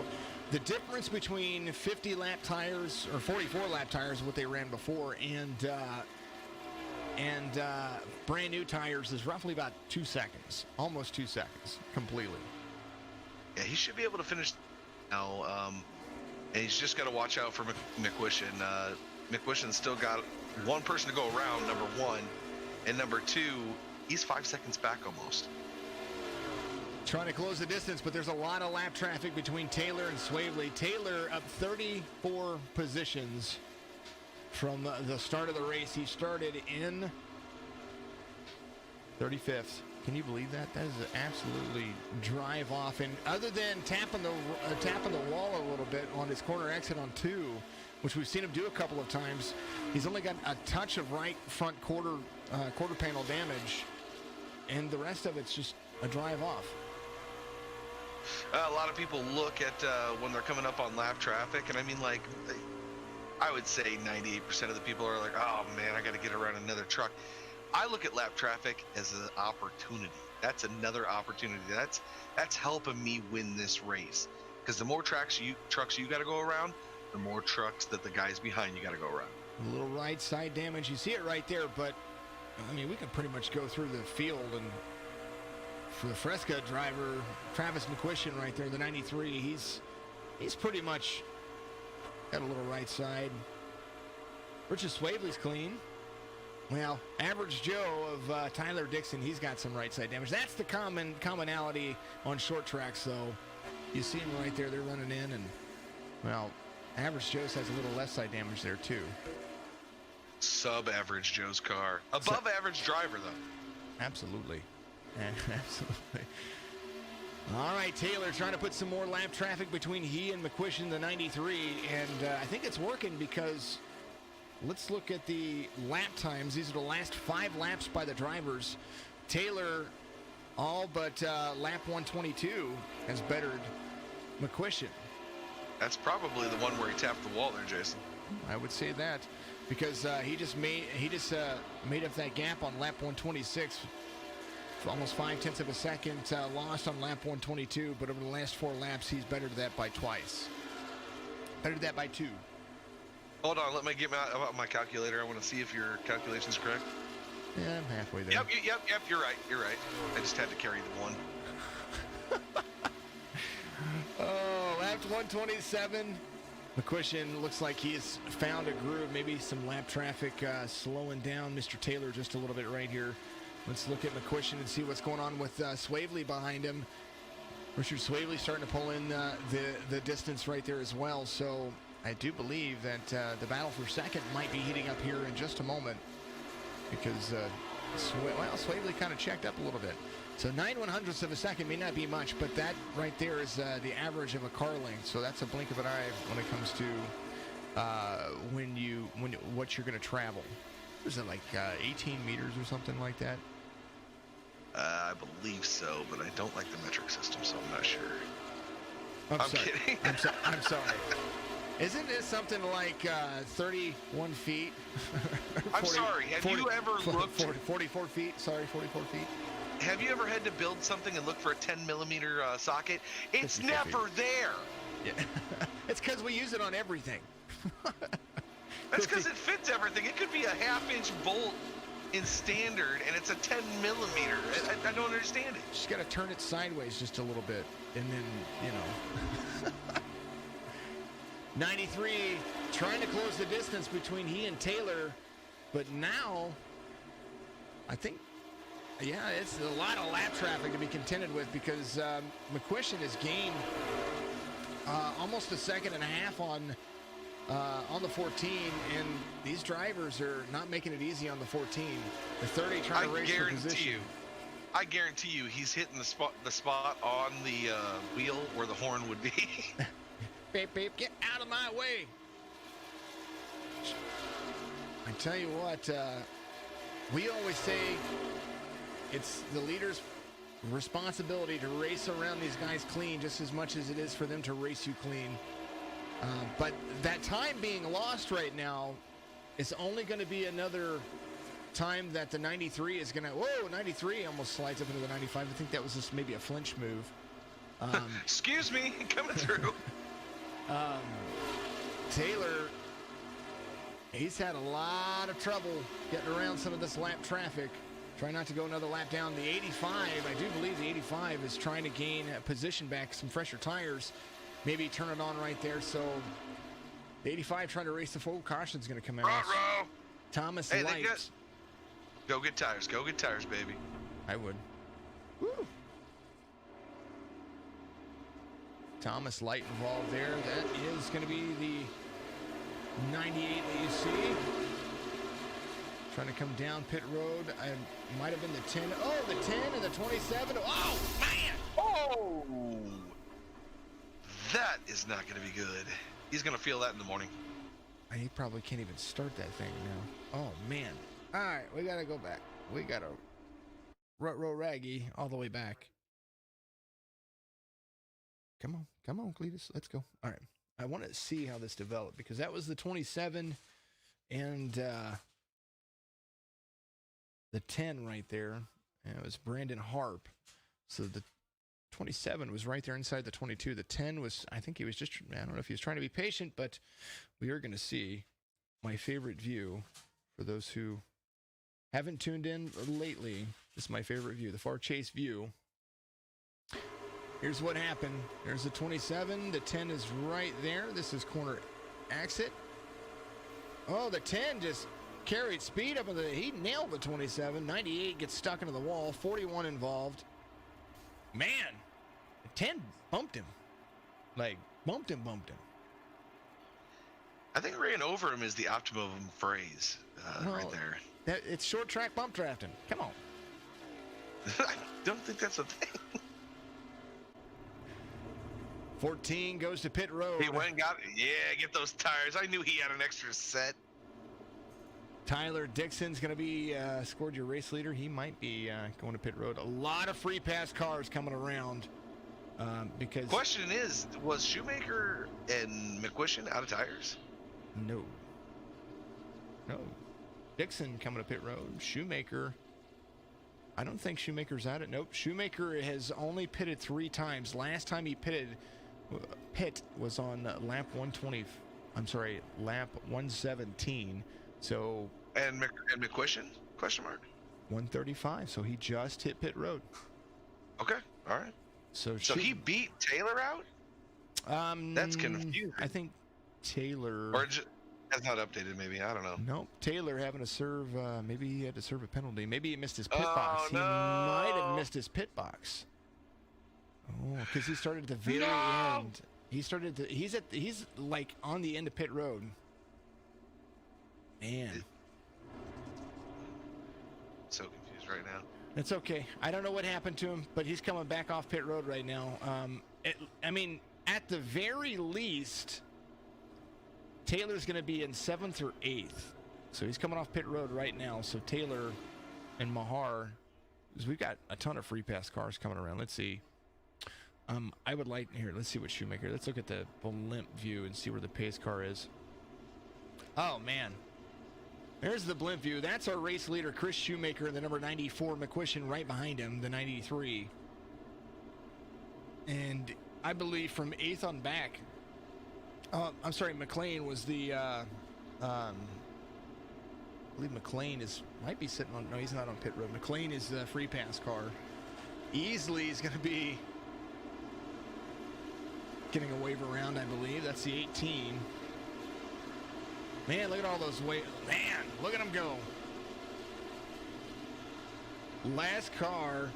the difference between 50 lap tires or 44 lap tires, what they ran before, and brand new tires is roughly about 2 seconds, almost 2 seconds completely. Yeah, he should be able to finish now, and he's just got to watch out for McQuistion. McQuistion's still got one person to go around, number 1, and number 2, he's 5 seconds back almost. Trying to close the distance, but there's a lot of lap traffic between Taylor and Swavely. Taylor up 34 positions from the start of the race. He started in 35th. Can you believe that? That is absolutely drive off. And other than tapping the wall a little bit on his corner exit on 2, which we've seen him do a couple of times, he's only got a touch of right front quarter panel damage, and the rest of it's just a drive off. A lot of people look at when they're coming up on lap traffic, and I mean, like, I would say 98% of the people are like, oh man, I got to get around another truck. I look at lap traffic as an opportunity. That's another opportunity. That's helping me win this race, because the more trucks you got to go around, the more trucks that the guys behind you got to go around. A little right side damage. You see it right there, but I mean, we can pretty much go through the field, and for the Fresca driver, Travis McQuistion right there, the 93, he's pretty much got a little right side. Richard Swavely's clean. Well, Average Joe of Tyler Dixon, he's got some right side damage. That's the commonality on short tracks, though. You see him right there. They're running in, and, well, Average Joe's has a little left side damage there, too. Sub-average Joe's car. Above average driver, though. Absolutely. Absolutely. All right, Taylor trying to put some more lap traffic between he and McQuistion, the 93, and I think it's working, because let's look at the lap times. These are the last 5 laps by the drivers. Taylor, all but lap 122, has bettered McQuistion. That's probably the one where he tapped the wall there, Jason. I would say that, because he just made up that gap on lap 126. Almost 0.5 of a second lost on lap 122, but over the last 4 laps, he's bettered that by twice. Bettered that by 2. Hold on, let me get my calculator. I want to see if your calculation's correct. Yeah, I'm halfway there. Yep, you're right. I just had to carry the 1. Oh, lap 127. McQuistion looks like he's found a groove. Maybe some lap traffic slowing down Mr. Taylor just a little bit right here. Let's look at McQuistion and see what's going on with Swavely behind him. Richard Swavely starting to pull in the distance right there as well. So I do believe that the battle for second might be heating up here in just a moment, because Swavely kind of checked up a little bit. So 9/100ths of a second may not be much, but that right there is the average of a car length. So that's a blink of an eye when it comes to what you're going to travel. Is it like 18 meters or something like that? I believe so, but I don't like the metric system, so I'm not sure. I'm sorry. kidding. I'm sorry. Isn't it something like 31 feet? I'm sorry. Have you ever looked? 44 feet. Sorry, 44 feet. have you ever had to build something and look for a 10mm socket? It's 50-50. never there. Yeah. It's because we use it on everything. That's because it fits everything. It could be a 1/2-inch bolt in standard, and it's a 10mm. I don't understand it. Just got to turn it sideways just a little bit, and then, you know. 93 trying to close the distance between he and Taylor, but now I think, yeah, it's a lot of lap traffic to be contended with because McQuistion has gained almost a second and a half on the 14, and these drivers are not making it easy on the 14. The 30 trying to race for position. I guarantee you, he's hitting the spot on the wheel where the horn would be. Beep, beep, get out of my way. I tell you what, we always say it's the leader's responsibility to race around these guys clean just as much as it is for them to race you clean. But that time being lost right now is only going to be another time that the 93 is going to, whoa, 93 almost slides up into the 95. I think that was just maybe a flinch move. Excuse me, coming through. Taylor, he's had a lot of trouble getting around some of this lap traffic. Try not to go another lap down. The 85, I do believe the 85 is trying to gain position back, some fresher tires. Maybe turn it on right there. So the 85 trying to race the full caution is going to come out. Ruh-roh. Thomas Hey, Light. Go get tires. Go get tires, baby. I would. Woo. Thomas Light involved there. That is going to be the 98 that you see. Trying to come down pit road. I might have been the 10. Oh, the 10 and the 27. Oh, man. Oh. That is not going to be good. He's going to feel that in the morning. He probably can't even start that thing now. Oh, man. All right, we got to go back. We got to rut-row raggy all the way back. Come on, Cletus. Let's go. All right. I want to see how this developed because that was the 27 and the 10 right there. And it was Brandon Harp. So the 27 was right there inside the 22. The 10 was, I think he was just, I don't know if he was trying to be patient, but we are going to see my favorite view for those who haven't tuned in lately. This is my favorite view, the far chase view. Here's what happened. There's the 27. The 10 is right there. This is corner exit. Oh, the 10 just carried speed up. He nailed the 27. 98 gets stuck into the wall. 41 involved. Man, the 10 bumped him. Like, bumped him. I think ran over him is the optimum phrase right there. It's short track bump drafting. Come on. I don't think that's a thing. 14 goes to pit road. He went and got it. Yeah, get those tires. I knew he had an extra set. Tyler Dixon's going to be scored your race leader. He might be going to pit road. A lot of free pass cars coming around because... Question is, was Shoemaker and McQuistion out of tires? No. Dixon coming to pit road. Shoemaker... I don't think Shoemaker's at it. Nope. Shoemaker has only pitted 3 times. Last time he pit was on lap 120. I'm sorry, lap 117. So. And McQuistion? Question mark. 135. So he just hit pit road. Okay. All right. So he beat Taylor out. That's confusing. I think Taylor. Or just, that's not updated. Maybe I don't know. Nope. Taylor having to serve. Maybe he had to serve a penalty. Maybe he missed his pit box. No. He might have missed his pit box. Oh, because he started at the very end. He's like on the end of pit road. Man. So confused right now. It's okay. I don't know what happened to him, but he's coming back off pit road right now. I mean, at the very least, Taylor's going to be in 7th or 8th. So he's coming off pit road right now. So Taylor and Mahar, because we've got a ton of free pass cars coming around. Let's see. I would like, here, let's see what Shoemaker, let's look at the blimp view and see where the pace car is. Oh, man. There's the blimp view. That's our race leader, Chris Shoemaker, and the number 94, McQuistion, right behind him, the 93. And I believe from 8th on back, I'm sorry, McLean was the, I believe McLean might be sitting on, no, he's not on pit road. McLean is the free pass car. Easily is going to be getting a wave around, I believe. That's the 18. Man, look at all those man, look at them go. Last car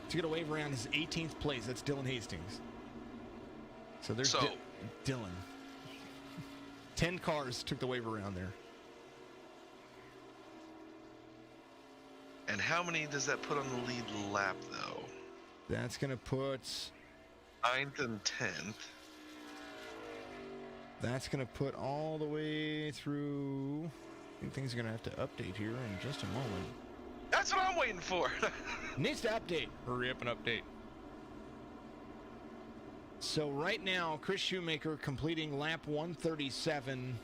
to get a wave around is 18th place. That's Dylan Hastings. So there's Dylan. 10 cars took the wave around there. And how many does that put on the lead lap, though? That's going to put 9th and 10th. That's going to put all the way through. I think things are going to have to update here in just a moment. That's what I'm waiting for. Needs to update. Hurry up and update. So right now, Chris Shoemaker completing lap 137.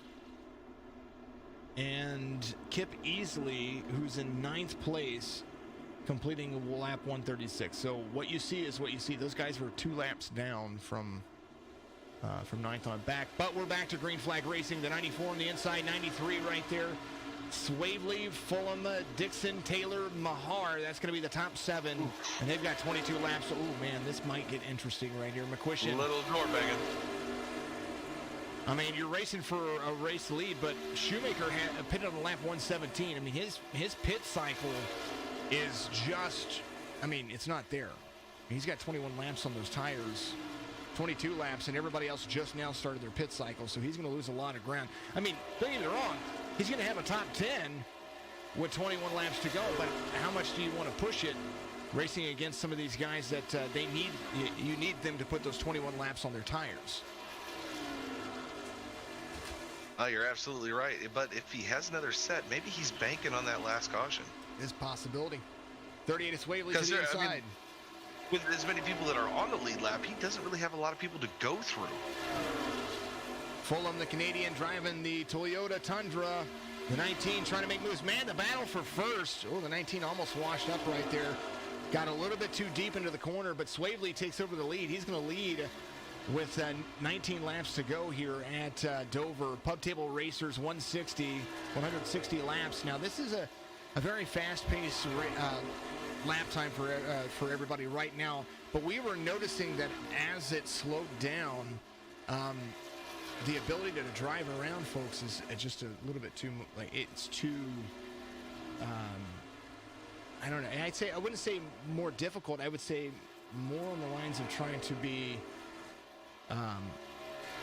And Kip Easley, who's in 9th place, completing lap 136. So what you see is what you see. Those guys were 2 laps down from 9th on back. But we're back to green flag racing. The 94 on the inside, 93 right there. Swavely, Fulham, Dixon, Taylor, Mahar. That's going to be the top 7. And they've got 22 laps. So, oh, man, this might get interesting right here. McQuistion. Little door banging. I mean, you're racing for a race lead, but Shoemaker had pitted on lap 117. I mean, his pit cycle is just, I mean, it's not there. He's got 21 laps on those tires, 22 laps, and everybody else just now started their pit cycle, so he's going to lose a lot of ground. I mean, don't get me wrong, he's going to have a top 10 with 21 laps to go, but how much do you want to push it racing against some of these guys that you need them to put those 21 laps on their tires? Oh, you're absolutely right. But if he has another set, maybe he's banking on that last caution. It's a possibility. 38 is Wavely to the inside. I mean, with as many people that are on the lead lap, he doesn't really have a lot of people to go through. Fulham, the Canadian, driving the Toyota Tundra. The 19 trying to make moves. Man, the battle for first. Oh, the 19 almost washed up right there. Got a little bit too deep into the corner, but Swavely takes over the lead. He's going to lead with 19 laps to go here at Dover. Pub Table Racers 160 laps. Now this is a very fast-paced lap time for everybody right now, but we were noticing that as it slowed down, the ability to drive around folks is just a little bit too, like, it's too, I don't know, I wouldn't say more difficult, I would say more on the lines of trying to be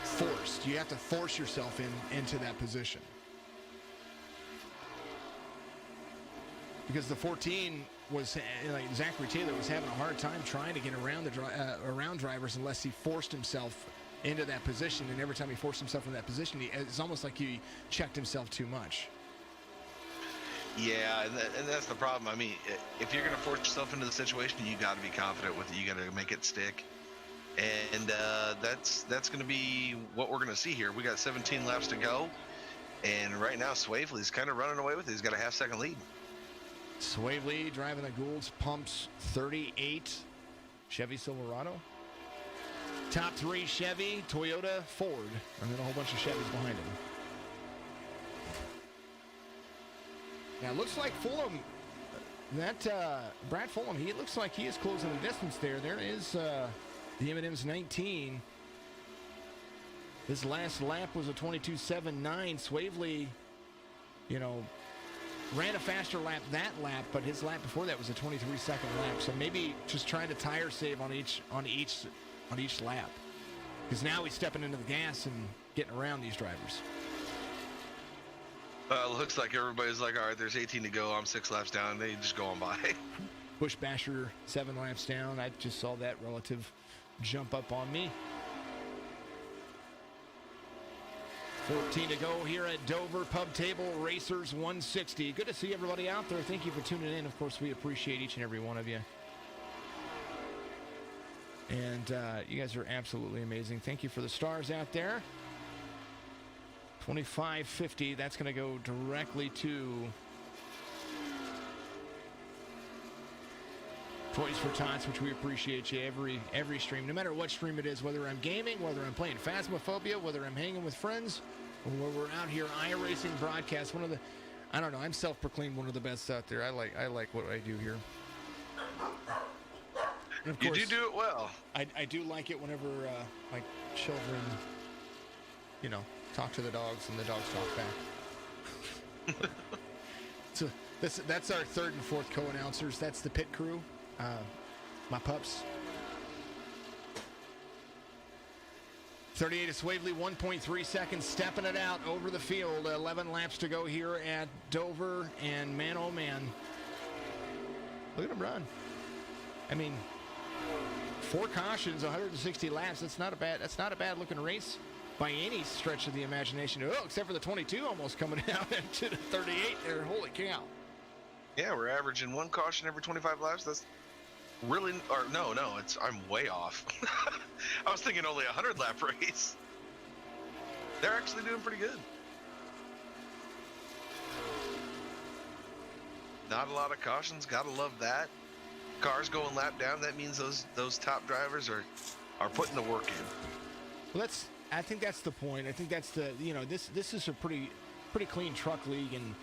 forced. You have to force yourself into that position. Because the 14 was, like, Zachary Taylor was having a hard time trying to get around around drivers unless he forced himself into that position. And every time he forced himself in that position, it's almost like he checked himself too much. Yeah, and that's the problem. I mean, if you're going to force yourself into the situation, you got to be confident with it. You got to make it stick. And that's going to be what we're going to see here. We got 17 laps to go, and right now Swavely's kind of running away with it. He's got a half-second lead. Swavely driving the Gould's Pumps 38 Chevy Silverado. Top 3 Chevy, Toyota, Ford, and then a whole bunch of Chevys behind him. Now it looks like Fulham, Brad Fulham, he looks like he is closing the distance there. There is the M&M's 19. His last lap was a 22.79. Swavely, ran a faster lap that lap, but his lap before that was a 23-second lap. So maybe just trying to tire save on each lap, because now he's stepping into the gas and getting around these drivers. Looks like everybody's like, all right, there's 18 to go. I'm 6 laps down. They just go on by. Bush Basher 7 laps down. I just saw that relative jump up on me. 14 to go here at Dover. Pub Table Racers 160. Good to see everybody out there. Thank you for tuning in. Of course, we appreciate each and every one of you. And you guys are absolutely amazing. Thank you for the stars out there. 25.50. That's going to go directly to Toys for Tots, which we appreciate you every stream, no matter what stream it is, whether I'm gaming, whether I'm playing Phasmophobia, whether I'm hanging with friends, or whether we're out here iRacing broadcast. I don't know, I'm self-proclaimed one of the best out there. I like what I do here. And of course, you do it well. I do like it whenever my children, talk to the dogs and the dogs talk back. So that's our third and fourth co-announcers. That's the pit crew. My pups. 38 to Swavely, 1.3 seconds, stepping it out over the field. 11 laps to go here at Dover, and man, oh man, look at him run. I mean, 4 cautions, 160 laps. That's not a bad looking race by any stretch of the imagination. Oh, except for the 22 almost coming out into the 38 there. Holy cow! Yeah, we're averaging 1 caution every 25 laps. That's really, or no, I'm way off. I was thinking only a 100-lap race. They're actually doing pretty good. Not a lot of cautions. Gotta love that. Cars going lap down. That means those top drivers are putting the work in. Well, I think that's the point. I think that's this is a pretty clean truck league, and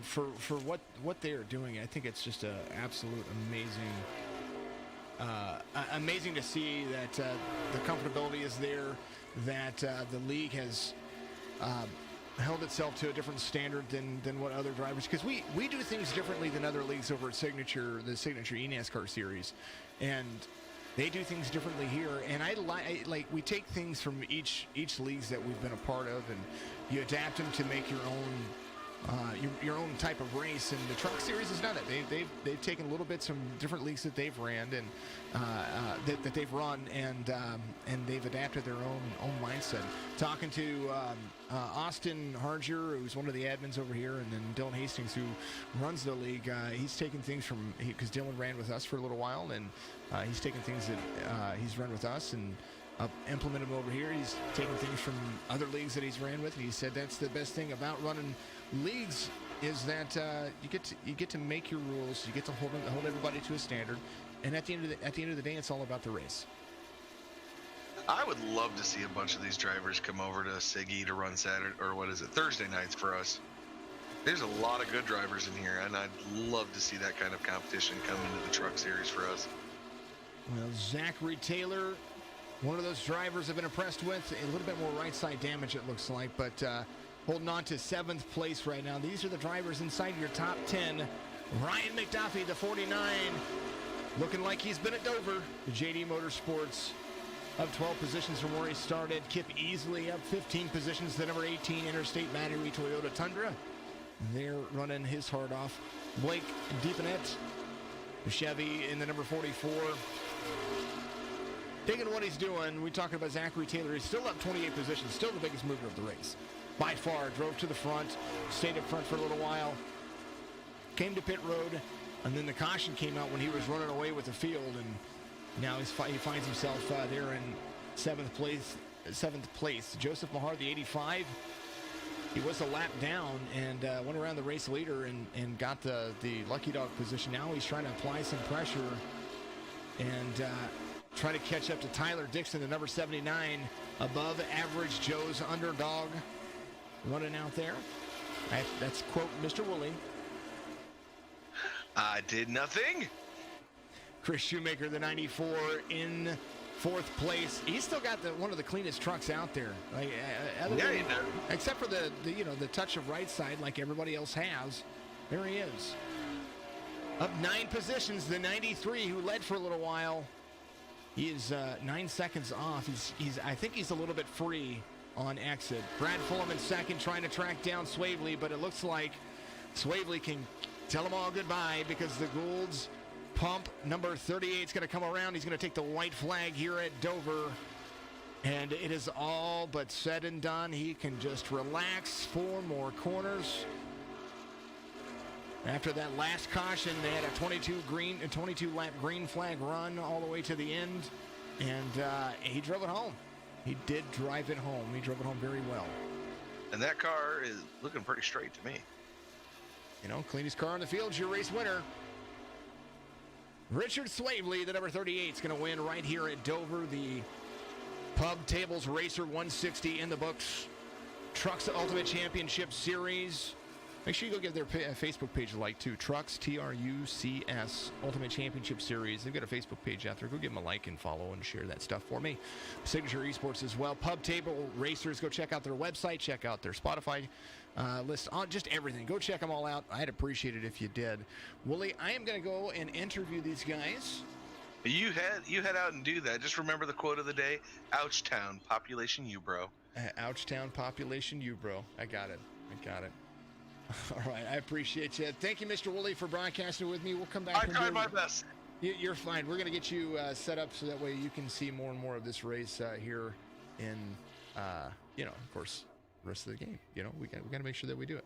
for what they are doing, I think it's just a absolute amazing to see that the comfortability is there, that the league has held itself to a different standard than what other drivers, because we do things differently than other leagues over at the Signature NASCAR Series, and they do things differently here. And I like we take things from each leagues that we've been a part of, and you adapt them to make your own type of race. And the TRUCS Series has done it. They've taken little bits from different leagues that they've ran and that they've run, and they've adapted their own mindset. Talking to Austin Harger, who's one of the admins over here, and then Dylan Hastings, who runs the league. He's taken things from, because Dylan ran with us for a little while, and he's taken things that he's run with us and implemented them over here. He's taken things from other leagues that he's ran with, and he said that's the best thing about running leagues, is that you get to make your rules, you get to hold everybody to a standard, and at the end of the day, it's all about the race. I would love to see a bunch of these drivers come over to Siggy to run Saturday, or Thursday nights for us. There's a lot of good drivers in here, and I'd love to see that kind of competition come into the TRUCS Series for us. Well, Zachary Taylor, one of those drivers I've been impressed with. A little bit more right side damage, it looks like, but holding on to 7th place right now. These are the drivers inside your top 10. Ryan McDuffie, the 49, looking like he's been at Dover. The JD Motorsports up 12 positions from where he started. Kip easily up 15 positions. The number 18 Interstate Battery Toyota Tundra. They're running his heart off. Blake Deepanet, the Chevy, in the number 44. Digging what he's doing. We talking about Zachary Taylor. He's still up 28 positions. Still the biggest mover of the race. By far. Drove to the front. Stayed up front for a little while. Came to pit road. And then the caution came out when he was running away with the field. And now he finds himself there in 7th place. Joseph Mahar, the 85. He was a lap down and went around the race leader and got the lucky dog position. Now he's trying to apply some pressure and try to catch up to Tyler Dixon, the number 79, above average Joe's underdog, running out there. That's quote Mr. Woolley. I did nothing. Chris Shoemaker, the 94, in 4th place. He's still got one of the cleanest trucks out there. Like, except for the touch of right side, like everybody else has. There he is. Up 9 positions, the 93, who led for a little while. He is 9 seconds off. I think he's a little bit free on exit. Brad Fulham in 2nd, trying to track down Swavely, but it looks like Swavely can tell them all goodbye, because the Gould's pump number 38 is going to come around. He's going to take the white flag here at Dover, and it is all but said and done. He can just relax 4 more corners. After that last caution, they had a 22 lap green flag run all the way to the end, and he drove it home. He did drive it home. He drove it home very well. And that car is looking pretty straight to me. You know, cleanest car on the field is your race winner. Richard Swavely, the number 38, is going to win right here at Dover. The Pub Tables Racer 160 in the books. Trucks Ultimate Championship Series. Make sure you go give their Facebook page a like, too. Trucks, TRUCS, Ultimate Championship Series. They've got a Facebook page out there. Go give them a like and follow and share that stuff for me. Signature Esports as well. Pub Table Racers. Go check out their website. Check out their Spotify list. On just everything. Go check them all out. I'd appreciate it if you did. Wooly, I am going to go and interview these guys. You head out and do that. Just remember the quote of the day. Ouchtown, population you, bro. Ouchtown, population you, bro. I got it. All right, I appreciate you. Thank you, Mr. Woolley, for broadcasting with me. We'll come back. I tried my best. You're fine. We're going to get you set up so that way you can see more and more of this race here in, of course, the rest of the game. You know, we got to make sure that we do it.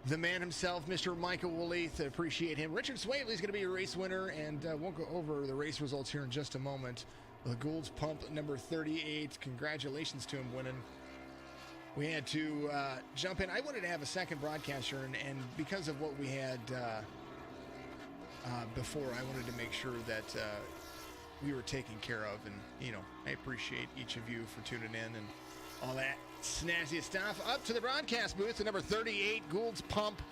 The man himself, Mr. Michael Woolley, appreciate him. Richard Swavely is going to be your race winner, and we'll go over the race results here in just a moment. The Gould's Pump, number 38. Congratulations to him winning. We had to jump in. I wanted to have a second broadcaster, and because of what we had before, I wanted to make sure that we were taken care of. And, you know, I appreciate each of you for tuning in and all that snazzy stuff. Up to the broadcast booth, the number 38, Gould's Pump.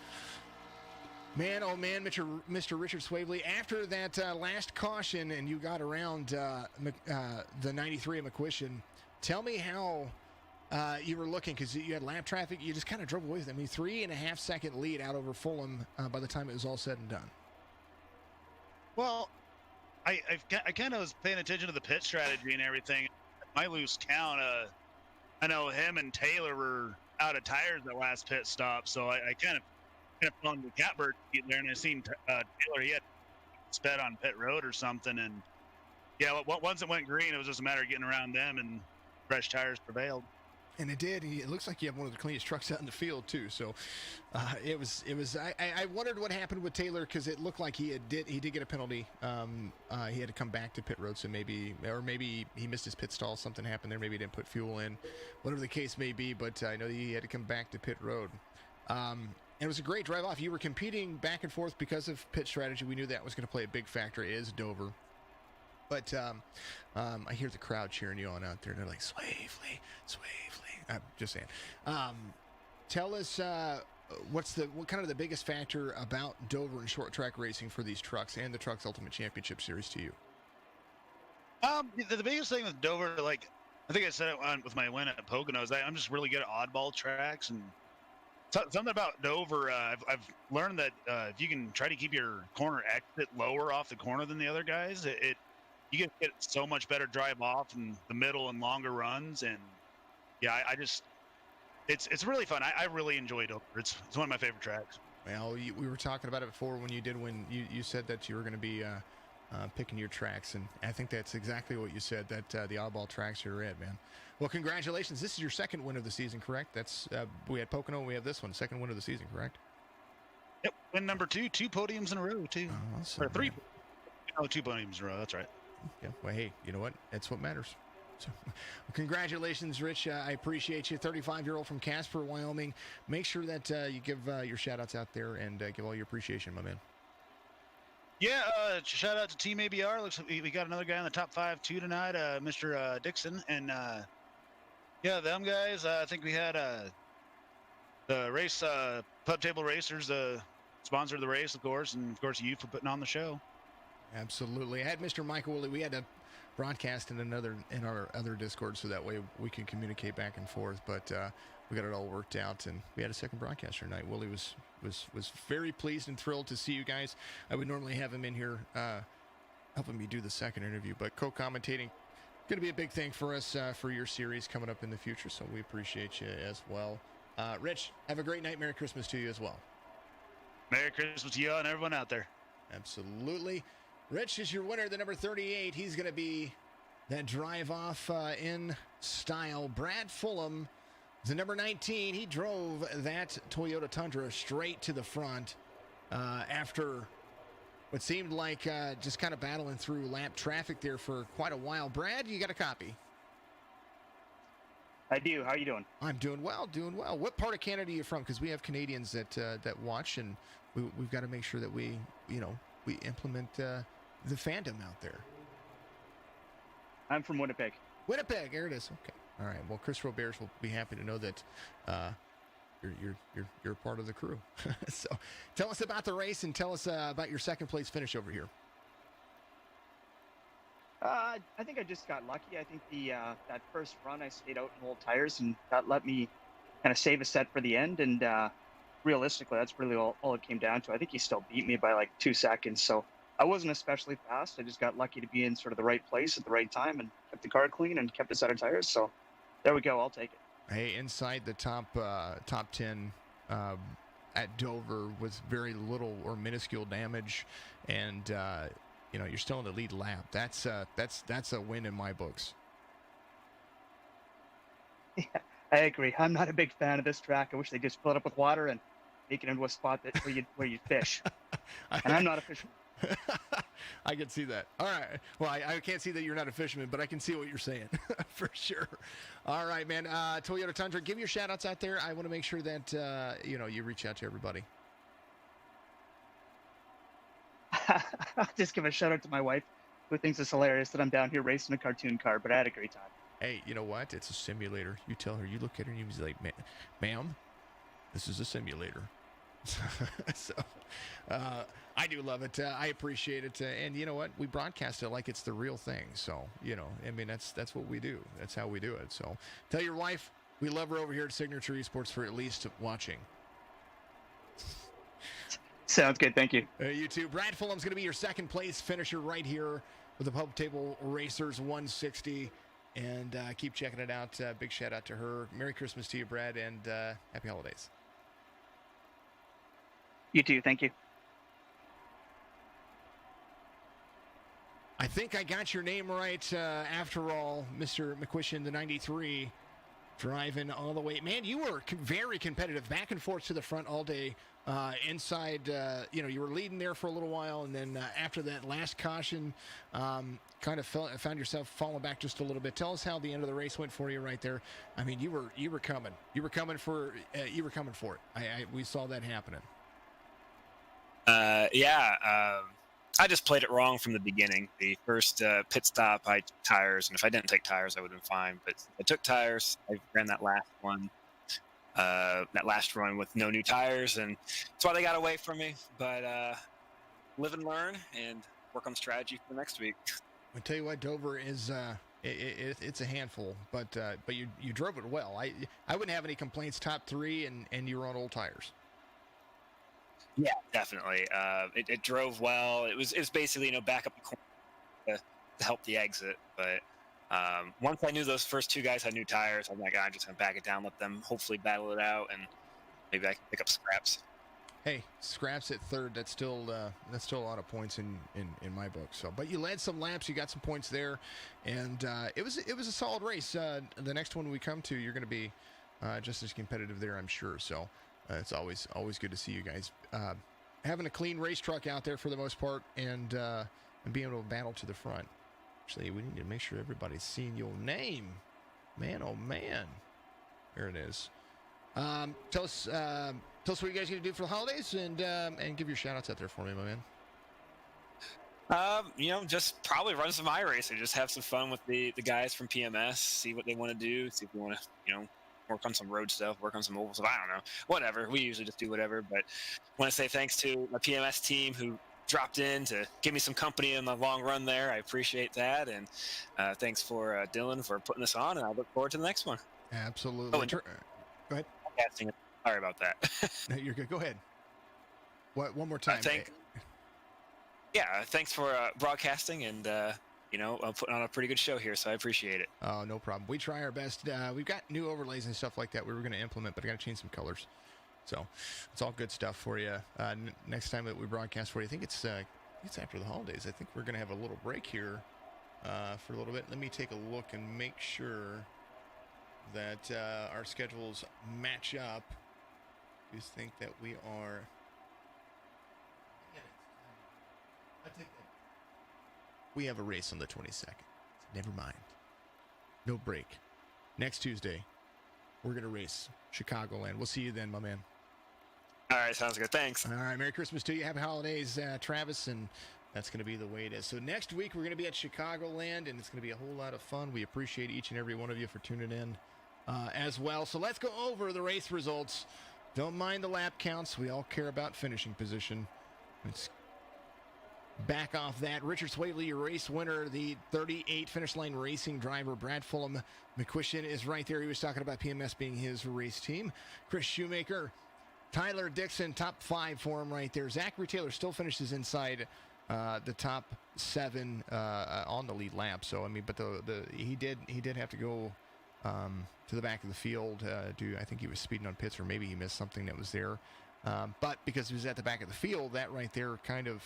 Man, oh man, Mr. Richard Swavely, after that last caution and you got around the 93 of McQuistion, tell me how you were looking, because you had lap traffic. You just kind of drove away with them. I mean, 3.5 second lead out over Fulham by the time it was all said and done. Well, I kind of was paying attention to the pit strategy and everything. My loose count, I know him and Taylor were out of tires at last pit stop, so I kind of fell into the catbird seat there, and I seen Taylor, he had sped on pit road or something, and yeah, once it went green, it was just a matter of getting around them, and fresh tires prevailed. And it did. It looks like you have one of the cleanest trucks out in the field too. So it was. I wondered what happened with Taylor, because it looked like he did get a penalty. He had to come back to pit road, so maybe he missed his pit stall. Something happened there. Maybe he didn't put fuel in. Whatever the case may be, but I know he had to come back to pit road. And it was a great drive off. You were competing back and forth because of pit strategy. We knew that was going to play a big factor. It is Dover. But I hear the crowd cheering you on out there. They're like, Swavely. I'm just saying. Tell us what kind of the biggest factor about Dover and short track racing for these trucks and the Trucks Ultimate Championship Series to you? The biggest thing with Dover, like I think I said it with my win at Poconos, I'm just really good at oddball tracks, and something about Dover. I've learned that if you can try to keep your corner exit lower off the corner than the other guys, you get so much better drive off in the middle and longer runs. And yeah, it's really fun. I really enjoy Dover. It's one of my favorite tracks. Well, we were talking about it before when you said that you were going to be picking your tracks, and I think that's exactly what you said, that the oddball tracks you're at, man. Well, congratulations. This is your second win of the season, correct? That's we had Pocono, we have this one, second win of the season, correct? Yep, win number 2, 2 podiums in a row, too. Oh, awesome, or 3. man. Oh, 2 podiums in a row. That's right. Yeah. Well, hey, you know what? That's what matters. So, congratulations, Rich. I appreciate you. 35-year-old from Casper, Wyoming. Make sure that you give your shout-outs out there and give all your appreciation, my man. Yeah, shout out to Team ABR. Looks like we got another guy in the top 5 too tonight, Mr. Dixon. And yeah, them guys. I think we had the race, Pub Table Racers, the sponsor of the race, of course, and of course you for putting on the show. Absolutely. I had Mr. Michael Woolley. We had to broadcast in our other Discord so that way we could communicate back and forth. But we got it all worked out, and we had a second broadcaster tonight. Woolley was very pleased and thrilled to see you guys. I would normally have him in here helping me do the second interview, but co-commentating going to be a big thing for us for your series coming up in the future. So we appreciate you as well. Rich, have a great night. Merry Christmas to you as well. Merry Christmas to you and everyone out there. Absolutely. Rich is your winner, the number 38. He's going to be that drive-off in style. Brad Fulham, the number 19. He drove that Toyota Tundra straight to the front after what seemed like just kind of battling through lap traffic there for quite a while. Brad, you got a copy? I do. How are you doing? I'm doing well, doing well. What part of Canada are you from? Because we have Canadians that watch, and we've got to make sure that we implement the fandom out there. I'm from Winnipeg. Winnipeg, there it is. Okay, all right. Well, Chris Roberts will be happy to know that you're part of the crew. So, tell us about the race and tell us about your second place finish over here. I think I just got lucky. I think that first run I stayed out in old tires, and that let me kind of save a set for the end. And realistically, that's really all it came down to. I think he still beat me by like 2 seconds, so I wasn't especially fast. I just got lucky to be in sort of the right place at the right time and kept the car clean and kept a set of tires. So there we go. I'll take it. Hey, inside the top 10 at Dover with very little or minuscule damage, and you're still in the lead lap. That's a win in my books. Yeah, I agree. I'm not a big fan of this track. I wish they just fill it up with water and make it into a spot where you fish. And I'm not a fisherman. I can see that. All right. Well, I can't see that you're not a fisherman, but I can see what you're saying for sure. All right, man. Toyota Tundra, give your shout outs out there. I want to make sure that you reach out to everybody. I'll just give a shout out to my wife, who thinks it's hilarious that I'm down here racing a cartoon car, but I had a great time. Hey, you know what? It's a simulator. You tell her, you look at her and you be like, ma'am, this is a simulator. So I do love it. I appreciate it. And you know what? We broadcast it like it's the real thing. So, that's what we do. That's how we do it. So tell your wife we love her over here at Signature Esports for at least watching. Sounds good. Thank you. You too. Brad Fulham's going to be your second place finisher right here with the Pub Table Racers 160. And keep checking it out. Big shout out to her. Merry Christmas to you, Brad, and happy holidays. You too. Thank you. I think I got your name right after all, Mr. McQuistion, the 93, driving all the way. Man, you were very competitive, back and forth to the front all day. Inside, you were leading there for a little while, and then after that last caution, kind of found yourself falling back just a little bit. Tell us how the end of the race went for you right there. I mean, you were coming. You were coming for it. We saw that happening. I just played it wrong from the beginning. The first pit stop, I took tires, and if I didn't take tires, I would have been fine. But I took tires. I ran that last run with no new tires, and that's why they got away from me. But live and learn, and work on strategy for next week. I tell you what, Dover is it's a handful, but you drove it well. I wouldn't have any complaints. Top 3, and you were on old tires. Yeah, definitely. It drove well. It was basically back up the corner to help the exit. But once I knew those first 2 guys had new tires, I'm like, I'm just gonna back it down, let them hopefully battle it out, and maybe I can pick up scraps. Hey, scraps at third. That's still a lot of points in my book. So, but you led some laps. You got some points there, and it was a solid race. The next one we come to, you're going to be just as competitive there, I'm sure. So. It's always good to see you guys having a clean race truck out there for the most part, and being able to battle to the front. Actually, we need to make sure everybody's seeing your name. Man, oh man, there it is. Tell us what you guys are gonna do for the holidays, and give your shout outs out there for me, my man. Just probably run some iRacing, just have some fun with the guys from PMS, see what they want to do, see if we want to, work on some road stuff, work on some oval stuff. I don't know, whatever. We usually just do whatever. But I want to say thanks to my PMS team who dropped in to give me some company in the long run there. I appreciate that. And thanks for Dylan for putting this on. And I look forward to the next one. Absolutely. Go ahead. Sorry about that. No, you're good. Go ahead. One more time. Thanks for broadcasting and putting on a pretty good show here, so I appreciate it. Oh, no problem. We try our best. We've got new overlays and stuff like that we were going to implement, but I got to change some colors. So it's all good stuff for you. Next time that we broadcast for you, I think it's after the holidays. I think we're going to have a little break here for a little bit. Let me take a look and make sure that our schedules match up. I just think that we are... We have a race on the 22nd. Never mind. No break. Next Tuesday, we're going to race Chicagoland. We'll see you then, my man. All right, sounds good. Thanks. All right, Merry Christmas to you. Happy holidays, Travis, and that's going to be the way it is. So next week, we're going to be at Chicagoland, and it's going to be a whole lot of fun. We appreciate each and every one of you for tuning in as well. So let's go over the race results. Don't mind the lap counts. We all care about finishing position. Let's back off that. Richard Swaley, your race winner, the 38 Finish Line Racing driver. Brad Fulham McQuistion is right there. He was talking about PMS being his race team. Chris Shoemaker, Tyler Dixon, top 5 for him right there. Zachary Taylor still finishes inside the top 7 on the lead lap. So I mean, but he did have to go to the back of the field. I think he was speeding on pits, or maybe he missed something that was there. But because he was at the back of the field, that right there kind of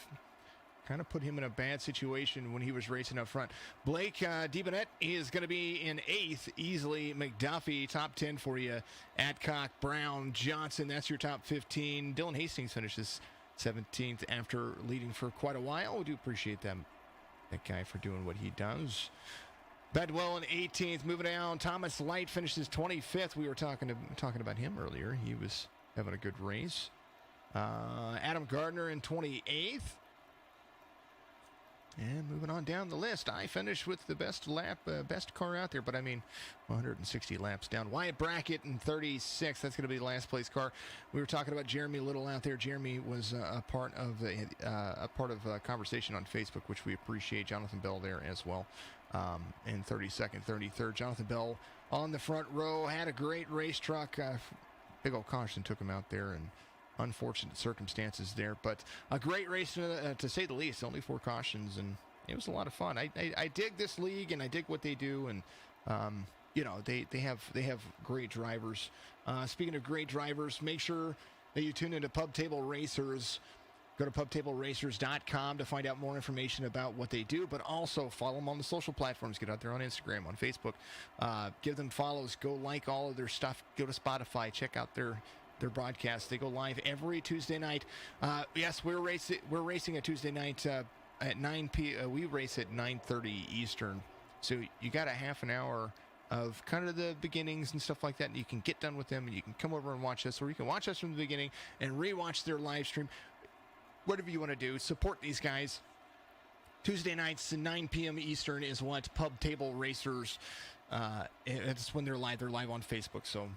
put him in a bad situation when he was racing up front. Blake DeBonnet is going to be in 8th easily. McDuffie, top 10 for you. Adcock, Brown, Johnson, that's your top 15. Dylan Hastings finishes 17th after leading for quite a while. We do appreciate that guy for doing what he does. Bedwell in 18th. Moving down, Thomas Light finishes 25th. We were talking about him earlier. He was having a good race. Adam Gardner in 28th. And moving on down the list, I finished with the best car out there, but I mean, 160 laps down. Wyatt Brackett in 36th. That's going to be the last place car. We were talking about Jeremy Little out there. Jeremy was a part of a conversation on Facebook, which we appreciate. Jonathan Bell there as well, in 32nd, 33rd. Jonathan Bell on the front row, had a great race truck. Big old caution took him out there, and unfortunate circumstances there, but a great race to say the least. Only 4 cautions, and it was a lot of fun. I dig this league, and I dig what they do, and they have great drivers. Speaking of great drivers, make sure that you tune into Pub Table Racers. Go to pubtableracers.com to find out more information about what they do, but also follow them on the social platforms. Get out there on Instagram, on Facebook. Give them follows. Go like all of their stuff. Go to Spotify. Check out their broadcasts. They go live every Tuesday night. Yes, we're racing a Tuesday night at 9 p.m. We race at 9:30 Eastern. So you got a half an hour of kind of the beginnings and stuff like that, and you can get done with them, and you can come over and watch us, or you can watch us from the beginning and rewatch their live stream. Whatever you want to do, support these guys. Tuesday nights at 9 p.m. Eastern is what Pub Table Racers. It's when they're live. They're live on Facebook. So.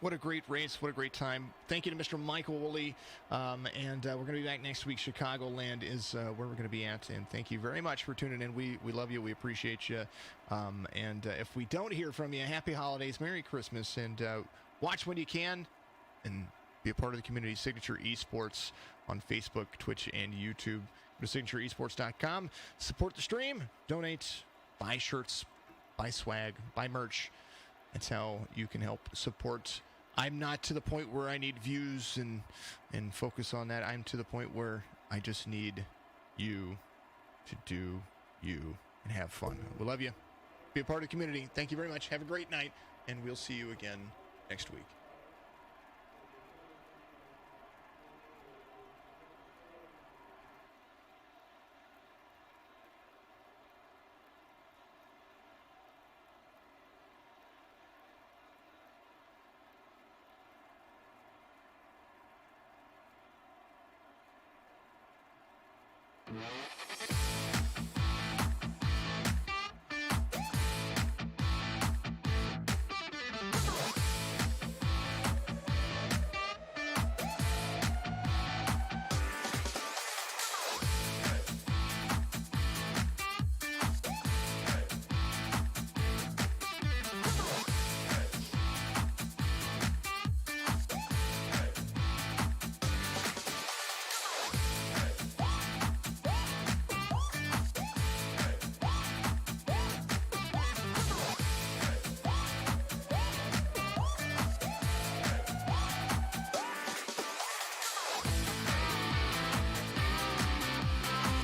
What a great race. What a great time. Thank you to Mr. Michael Woolley. And we're going to be back next week. Chicagoland is where we're going to be at. And thank you very much for tuning in. We love you. We appreciate you. And if we don't hear from you, happy holidays. Merry Christmas. And watch when you can. And be a part of the community. Signature Esports on Facebook, Twitch, and YouTube. Go to signatureesports.com. Support the stream. Donate. Buy shirts. Buy swag. Buy merch. That's how you can help support. I'm not to the point where I need views and focus on that. I'm to the point where I just need you to do you and have fun. We love you. Be a part of the community. Thank you very much. Have a great night, and we'll see you again next week. Yeah.